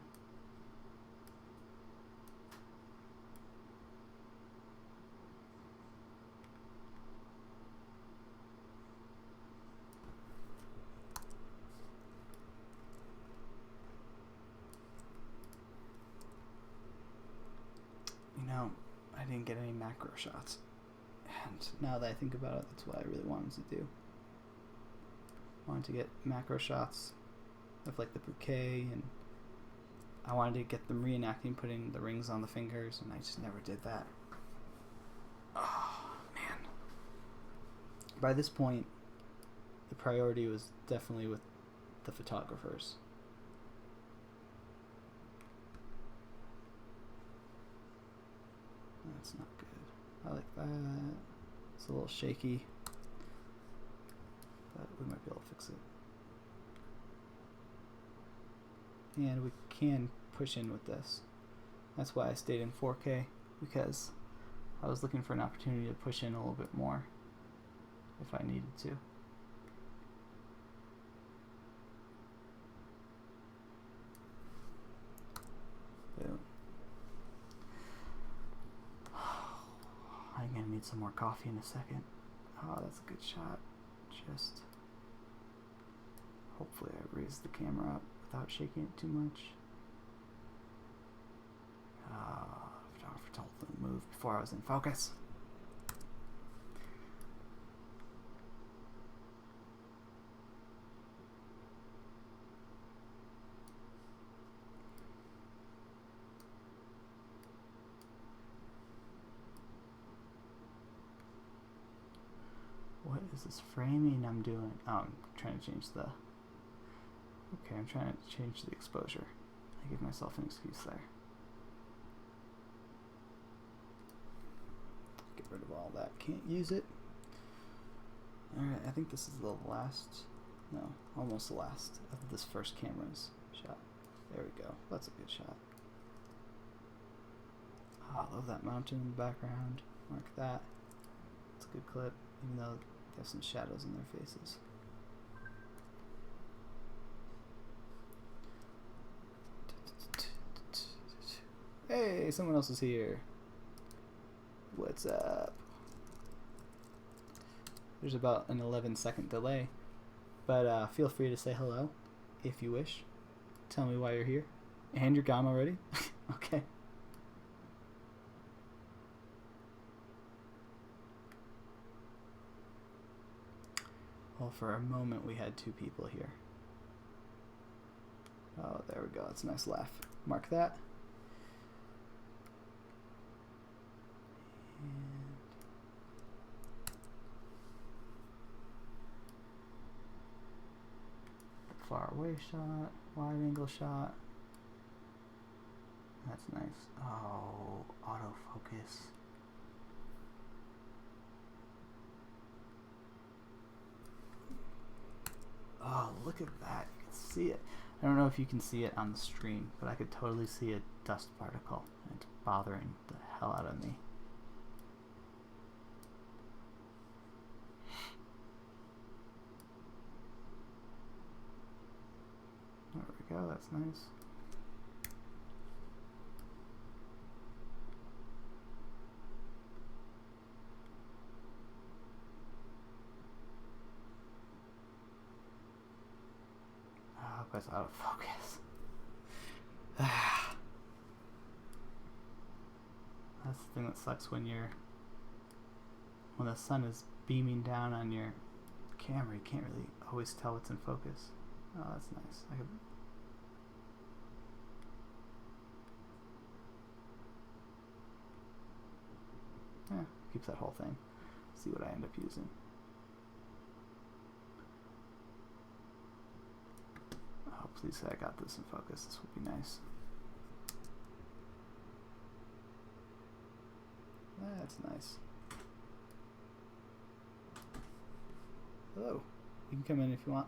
A: I didn't get any macro shots, and now that I think about it, that's what I really wanted to do. I wanted to get macro shots of like the bouquet, and I wanted to get them reenacting putting the rings on the fingers, and I just never did that. Oh man. By this point, the priority was definitely with the photographers. That's not good. I like that. It's a little shaky, but we might be able to fix it. And we can push in with this. That's why I stayed in 4K, because I was looking for an opportunity to push in a little bit more if I needed to. Boom. I'm gonna need some more coffee in a second. Oh, that's a good shot. Just hopefully I raised the camera up without shaking it too much. Photographer told them to move before I was in focus. What is this framing I'm doing? Oh, I'm trying to change the... Okay, I'm trying to change the exposure. I give myself an excuse there. all that. Can't use it. Alright, I think this is the last, no, almost the last of this first camera's shot. There we go. That's a good shot. Oh, I love that mountain in the background. Mark that. It's a good clip, even though they have some shadows in their faces. Hey, someone else is here. What's up? There's about an 11-second delay, but feel free to say hello if you wish. Tell me why you're here. And you're gone already? Okay. Well, for a moment we had 2 people here. Oh, there we go. That's a nice laugh. Mark that. And far away shot, wide angle shot. That's nice. Oh, autofocus. Oh, look at that. You can see it. I don't know if you can see it on the stream, but I could totally see a dust particle. And it's bothering the hell out of me. There we go, that's nice. Oh, that's out of focus. That's the thing that sucks when the sun is beaming down on your camera. You can't really always tell what's in focus. Oh, that's nice. Yeah, keeps that whole thing. See what I end up using. Oh, please say I got this in focus. This would be nice. That's nice. Hello. You can come in if you want.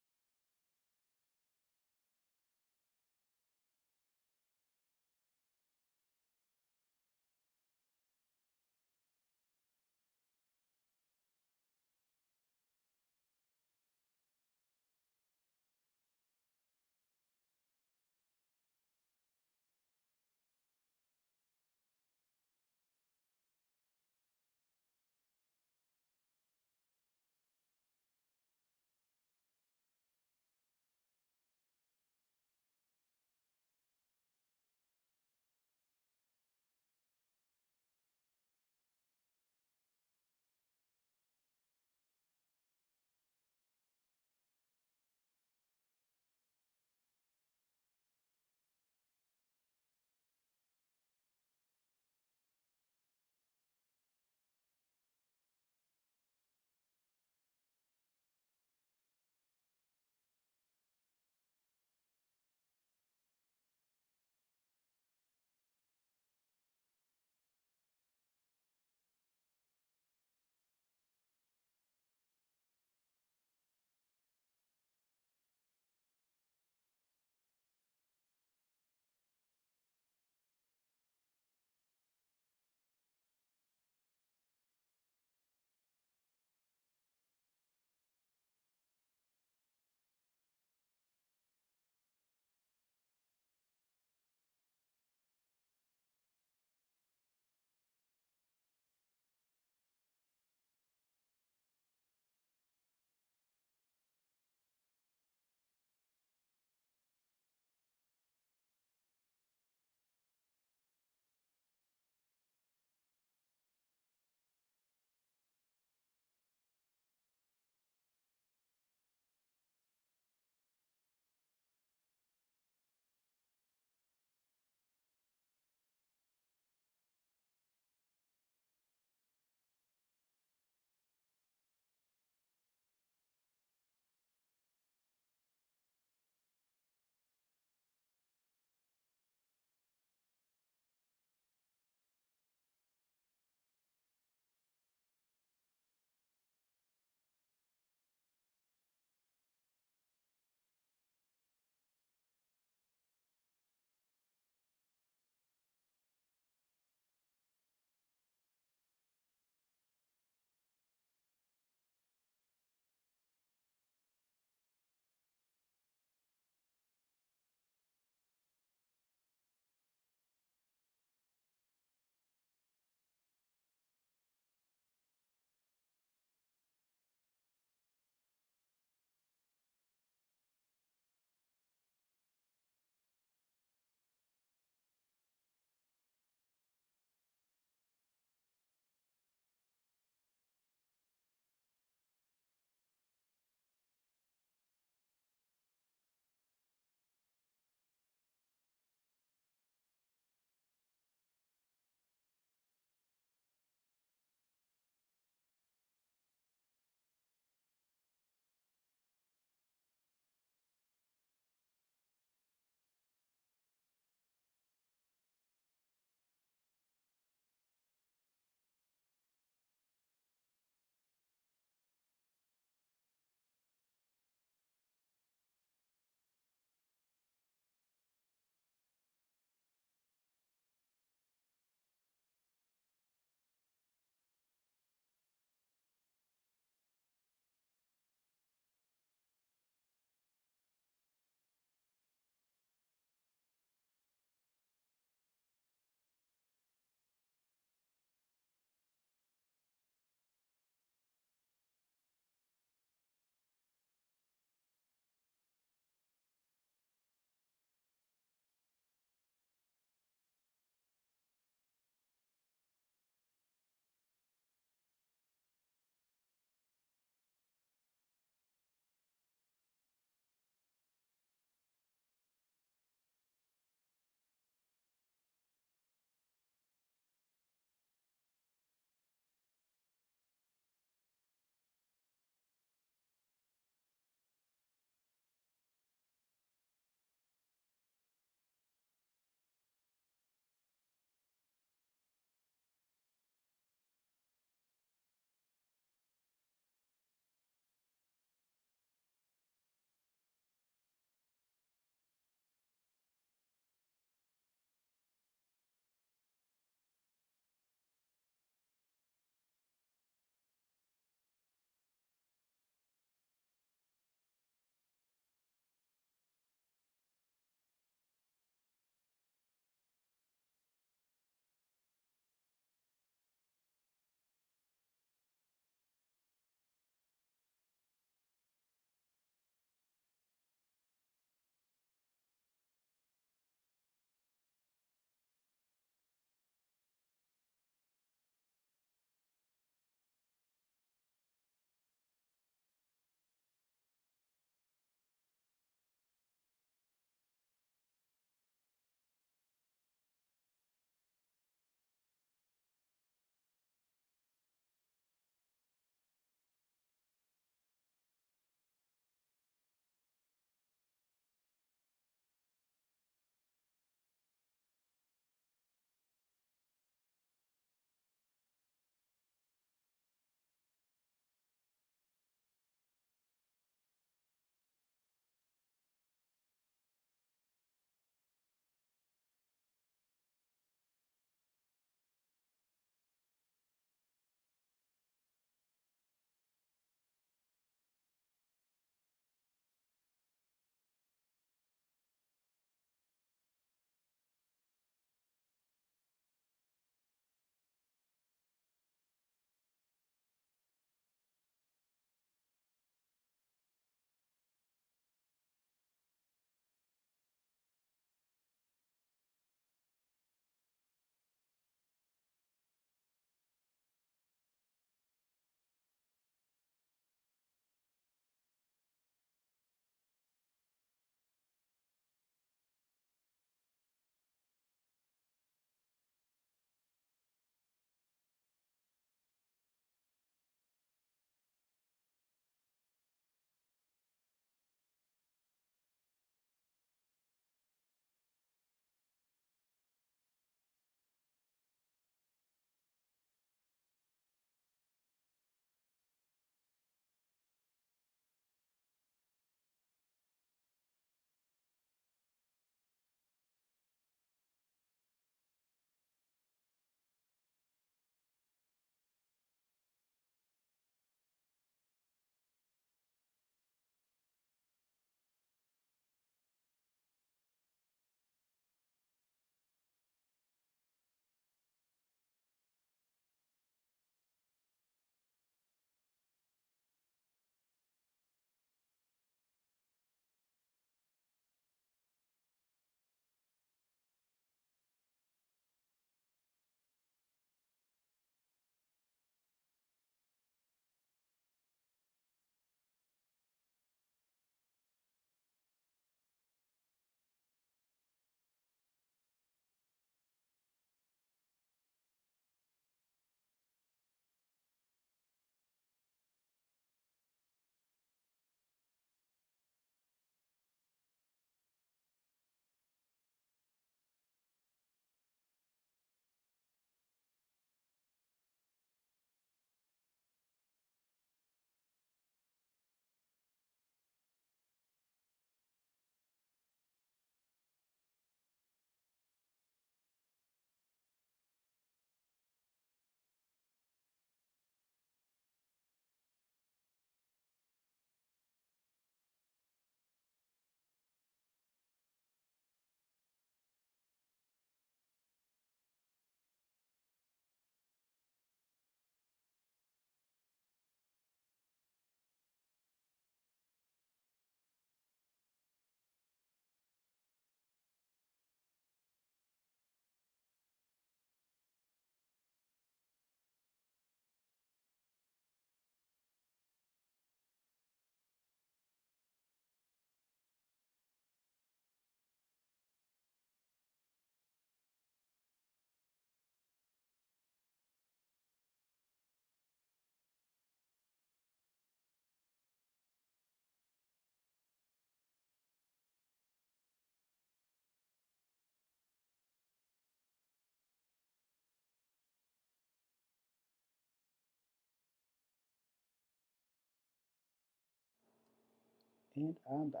A: And I'm back.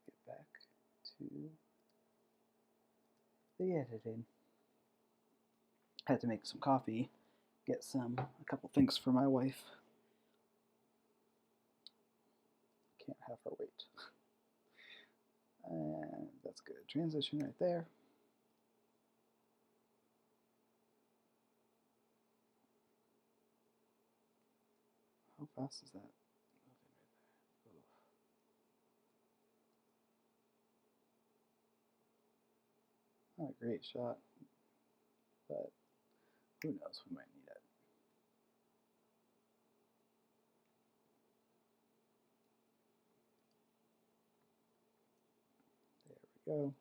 A: Let's get back to the editing. I had to make some coffee, get a couple things for my wife. Can't have her wait. And that's good. Transition right there. How fast is that moving right there? Not a great shot, but who knows, we might need it. There we go.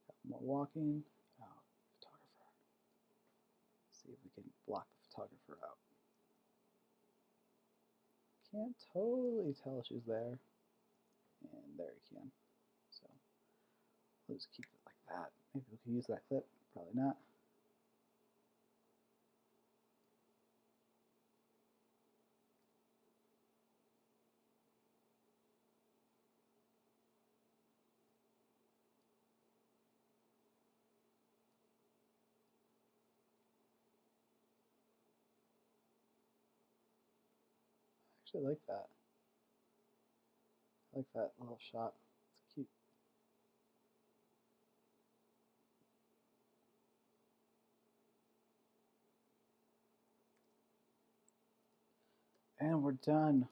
A: Have more walking. Oh, photographer. Let's see if we can block the photographer out. Can't totally tell she's there. And there you can. So we'll just keep it like that. Maybe we can use that clip. Probably not. I actually like that. I like that little shot. It's cute. And we're done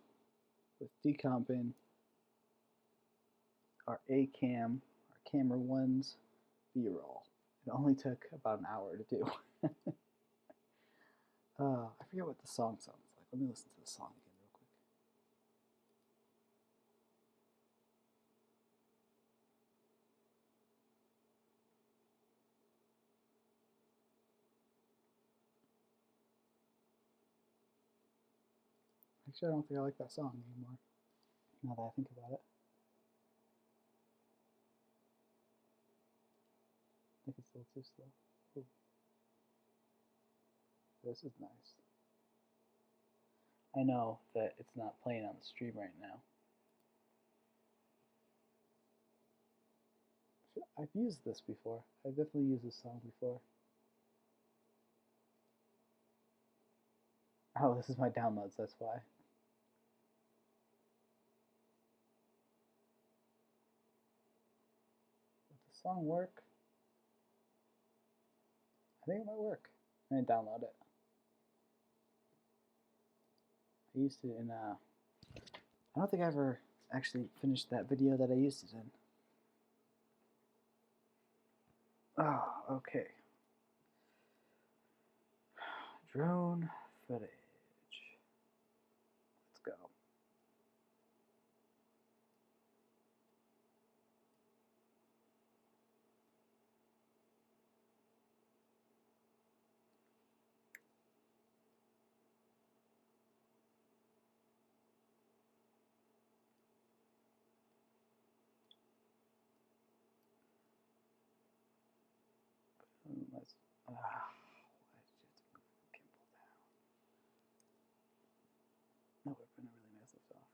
A: with decomping our A-cam, our camera one's B-roll. It only took about an hour to do. I forget what the song sounds like. Let me listen to the song again real quick. Actually, I don't think I like that song anymore, now that I think about it. I think it's a little too slow. Ooh. This is nice. I know that it's not playing on the stream right now. I've used this before. I've definitely used this song before. Oh, this is my downloads, that's why. Would the song work? I think it might work. I'm gonna download it. I used it in I don't think I ever actually finished that video that I used it in. Oh, okay. Drone footage. Let's go. Let's. I just have to move the gimbal down. That would have been a really nice lift off.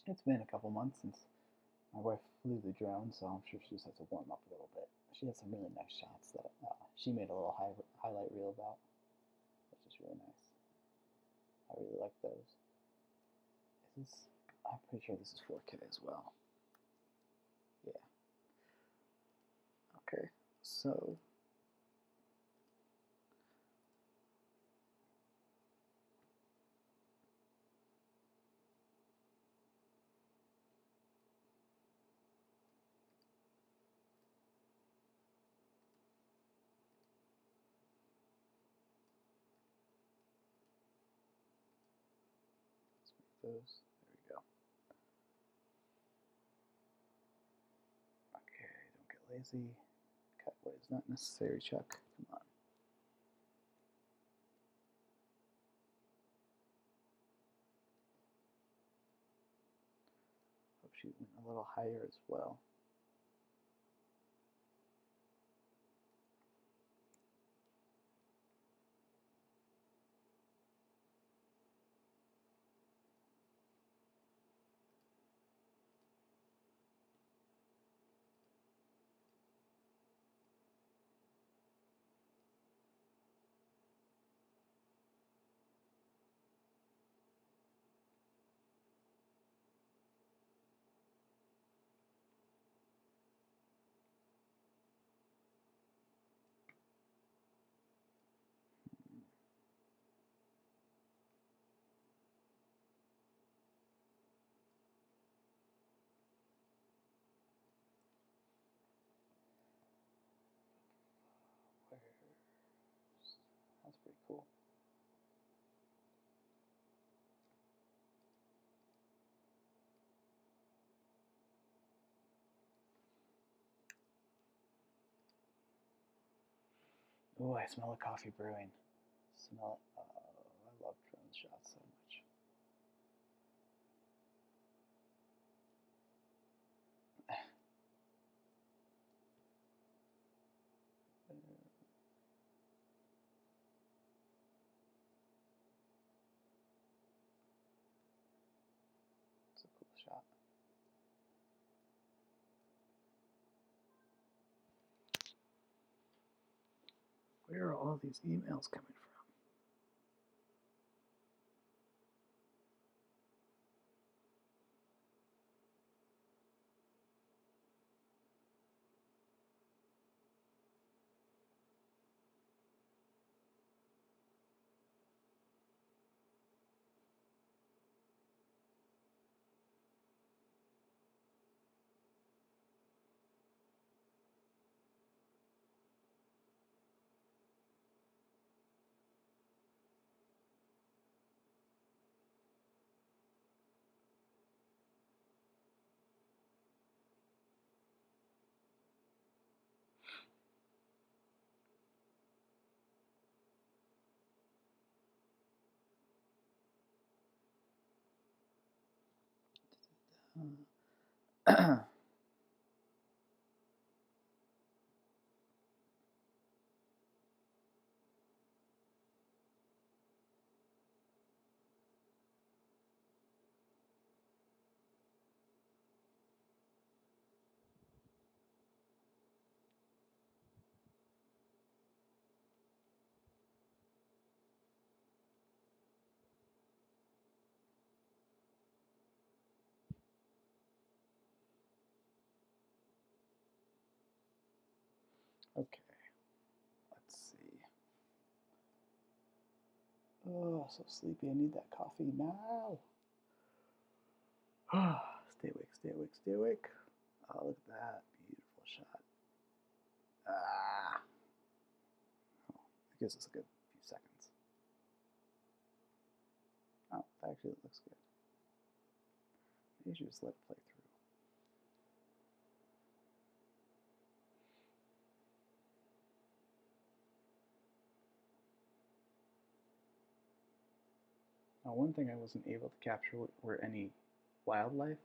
A: It's been a couple months since my wife flew the drone, so I'm sure she just has to warm up a little bit. She had some really nice shots that she made a little highlight reel about, which is really nice. I really like those. I'm pretty sure this is 4K as well. Yeah. Okay, so let's make those. There we go. Okay, don't get lazy. Cut what is not necessary, Chuck. Come on. Hope she went a little higher as well. cool. Oh, I smell the coffee brewing. Smell it. Oh, I love drone shots so much. It's a cool shot. Where are all these emails coming from? Okay, let's see. Oh, so sleepy. I need that coffee now. Stay awake, stay awake, stay awake. Oh, look at that. Beautiful shot. Ah. Oh, it gives us a good few seconds. Oh, actually, it looks good. Maybe you should just let it play through. Now, one thing I wasn't able to capture were any wildlife,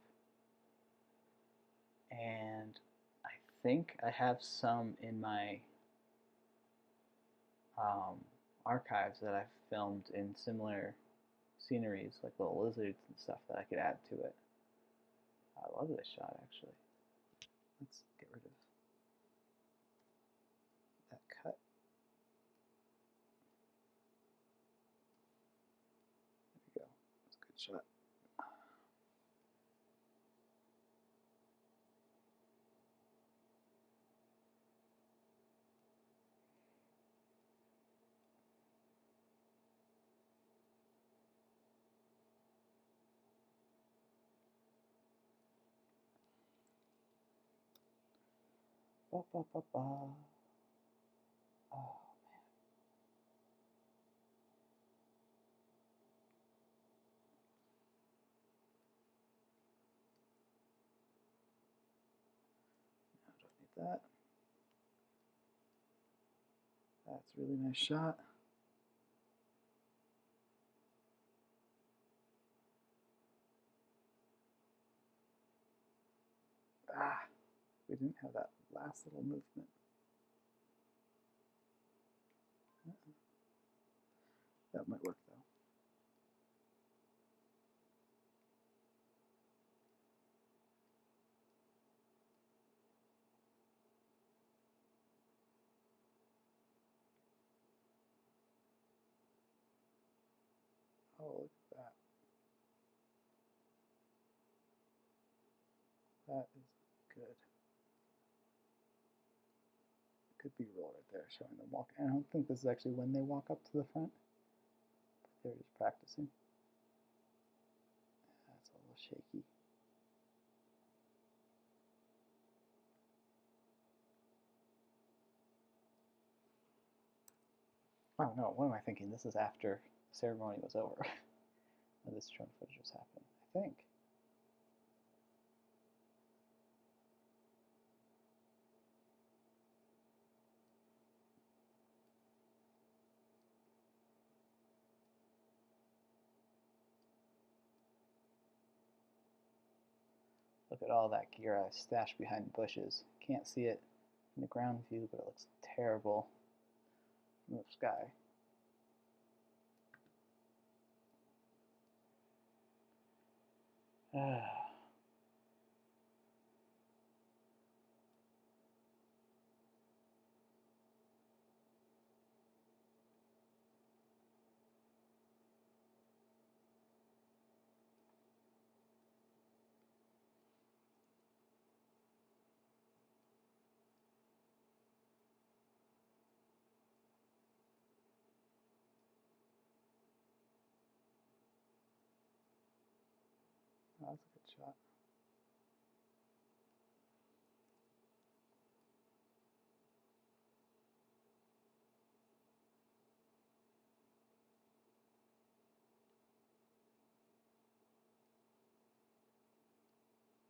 A: and I think I have some in my archives that I've filmed in similar sceneries, like little lizards and stuff that I could add to it. I love this shot, actually. Let's get rid of that cut. There we go. That's a good shot. Ba, ba, ba, ba. Oh, man. No, I don't need that. That's a really nice shot. Ah, we didn't have that last little movement. That might work, though. Oh, look at that. That is good. Good B-roll right there, showing them walk. And I don't think this is actually when they walk up to the front. They're just practicing. That's a little shaky. Oh no, what am I thinking? This is after the ceremony was over. This drone footage was happening, I think. Look at all that gear I stashed behind the bushes. Can't see it in the ground view, but it looks terrible from the sky. Oh, that's a good shot.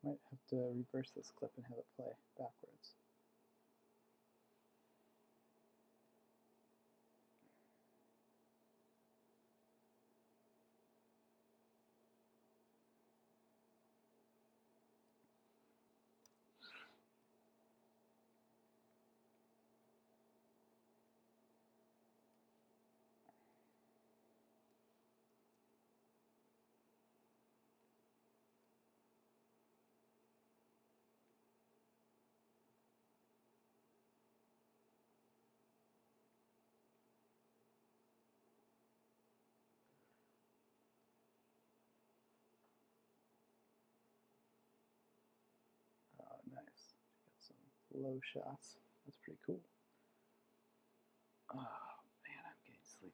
A: Might have to reverse this clip and have it play backwards. Oh, nice. Got some low shots. That's pretty cool. Oh, man, I'm getting sleepy.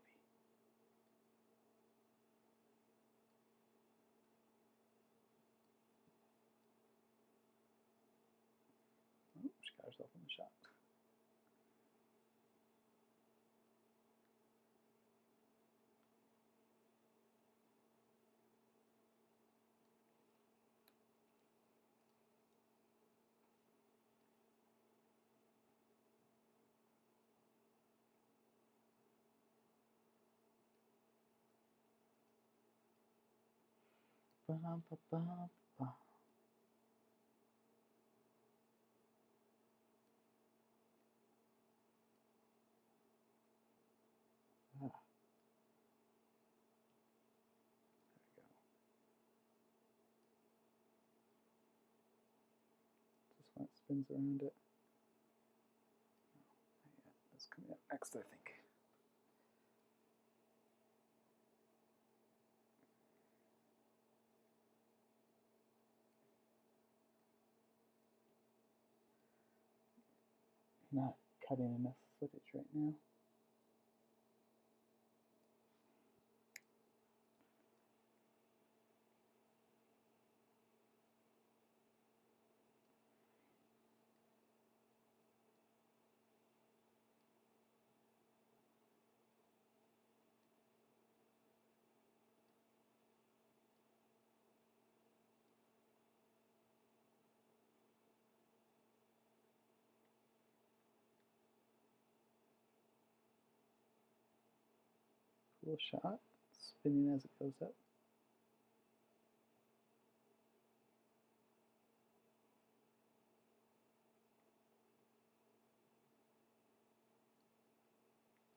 A: Oh, she got herself in the shot. Bum, ba, bum, bum. Ah, there we go. Just when it spins around it. Oh, yeah, that's coming up next, I think. Not cutting enough footage right now. Cool shot, spinning as it goes up.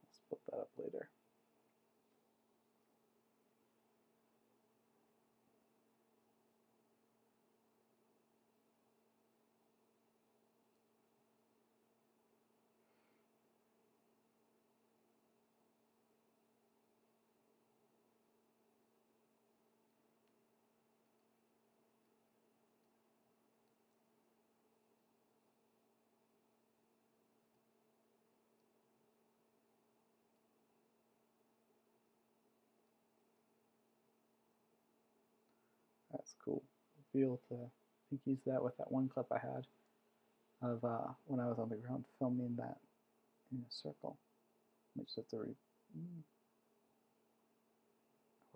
A: I'll split that up later. That's cool. I'll be able to, I think, use that with that one clip I had of when I was on the ground filming that in a circle. I just have to I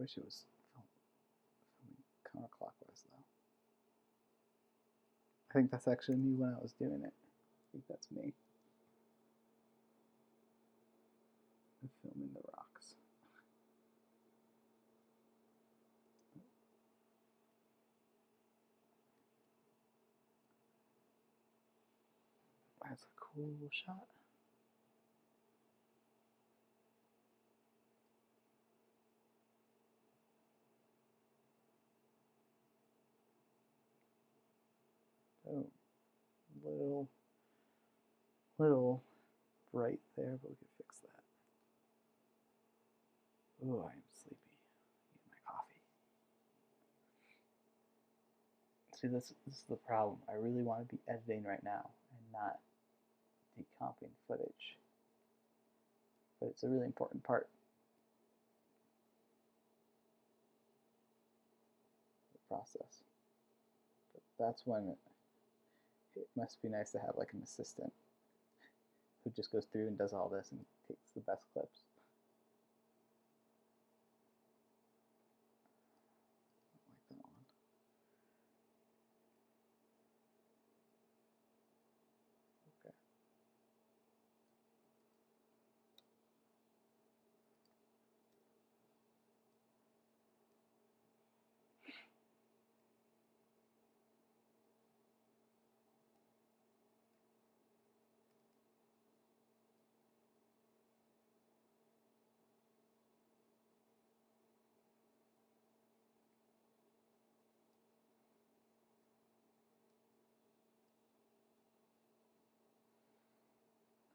A: wish it was filming counterclockwise though. I think that's actually me when I was doing it. I think that's me. I'm filming the rocks. That's a cool shot. Oh, little bright there, but we can fix that. Oh, I am sleepy. Need my coffee. See, this is the problem. I really want to be editing right now and not decomping footage. But it's a really important part of the process. But that's when it must be nice to have like an assistant who just goes through and does all this and takes the best clips. I like that one. Okay.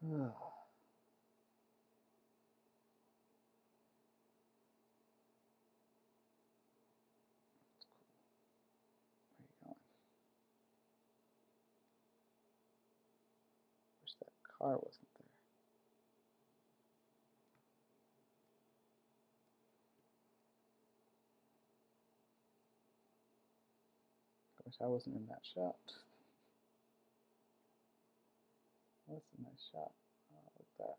A: Oh. Where are you going? Wish that car wasn't there. I wish I wasn't in that shot. That's a nice shot. Oh, look at that.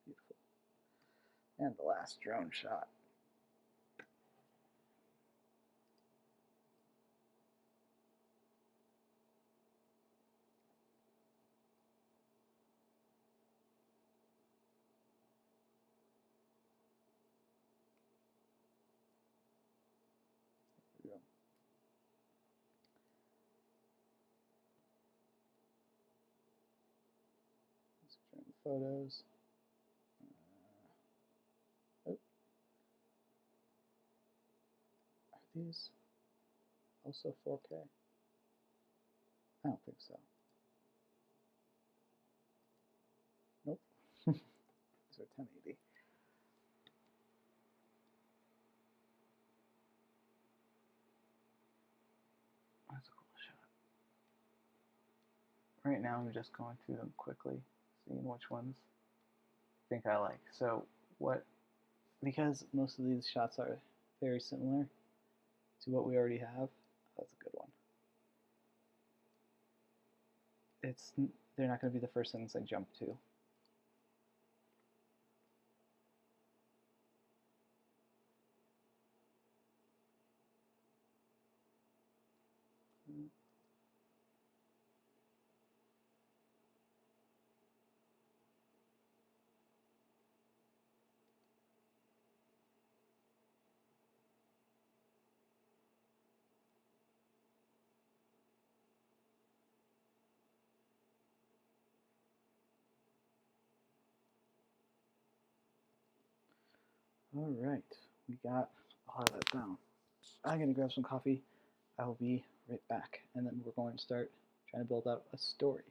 A: Beautiful. And the last drone shot. Here we go. Let's turn the photos. Oh. Are these also 4K? I don't think so. Nope. These are 1080. That's a cool shot. Right now I'm just going through them quickly, seeing which ones I think I like. So because most of these shots are very similar to what we already have, that's a good one. They're not going to be the first things I jump to. All right, we got all of that down. I'm going to grab some coffee. I will be right back, and then we're going to start trying to build out a story.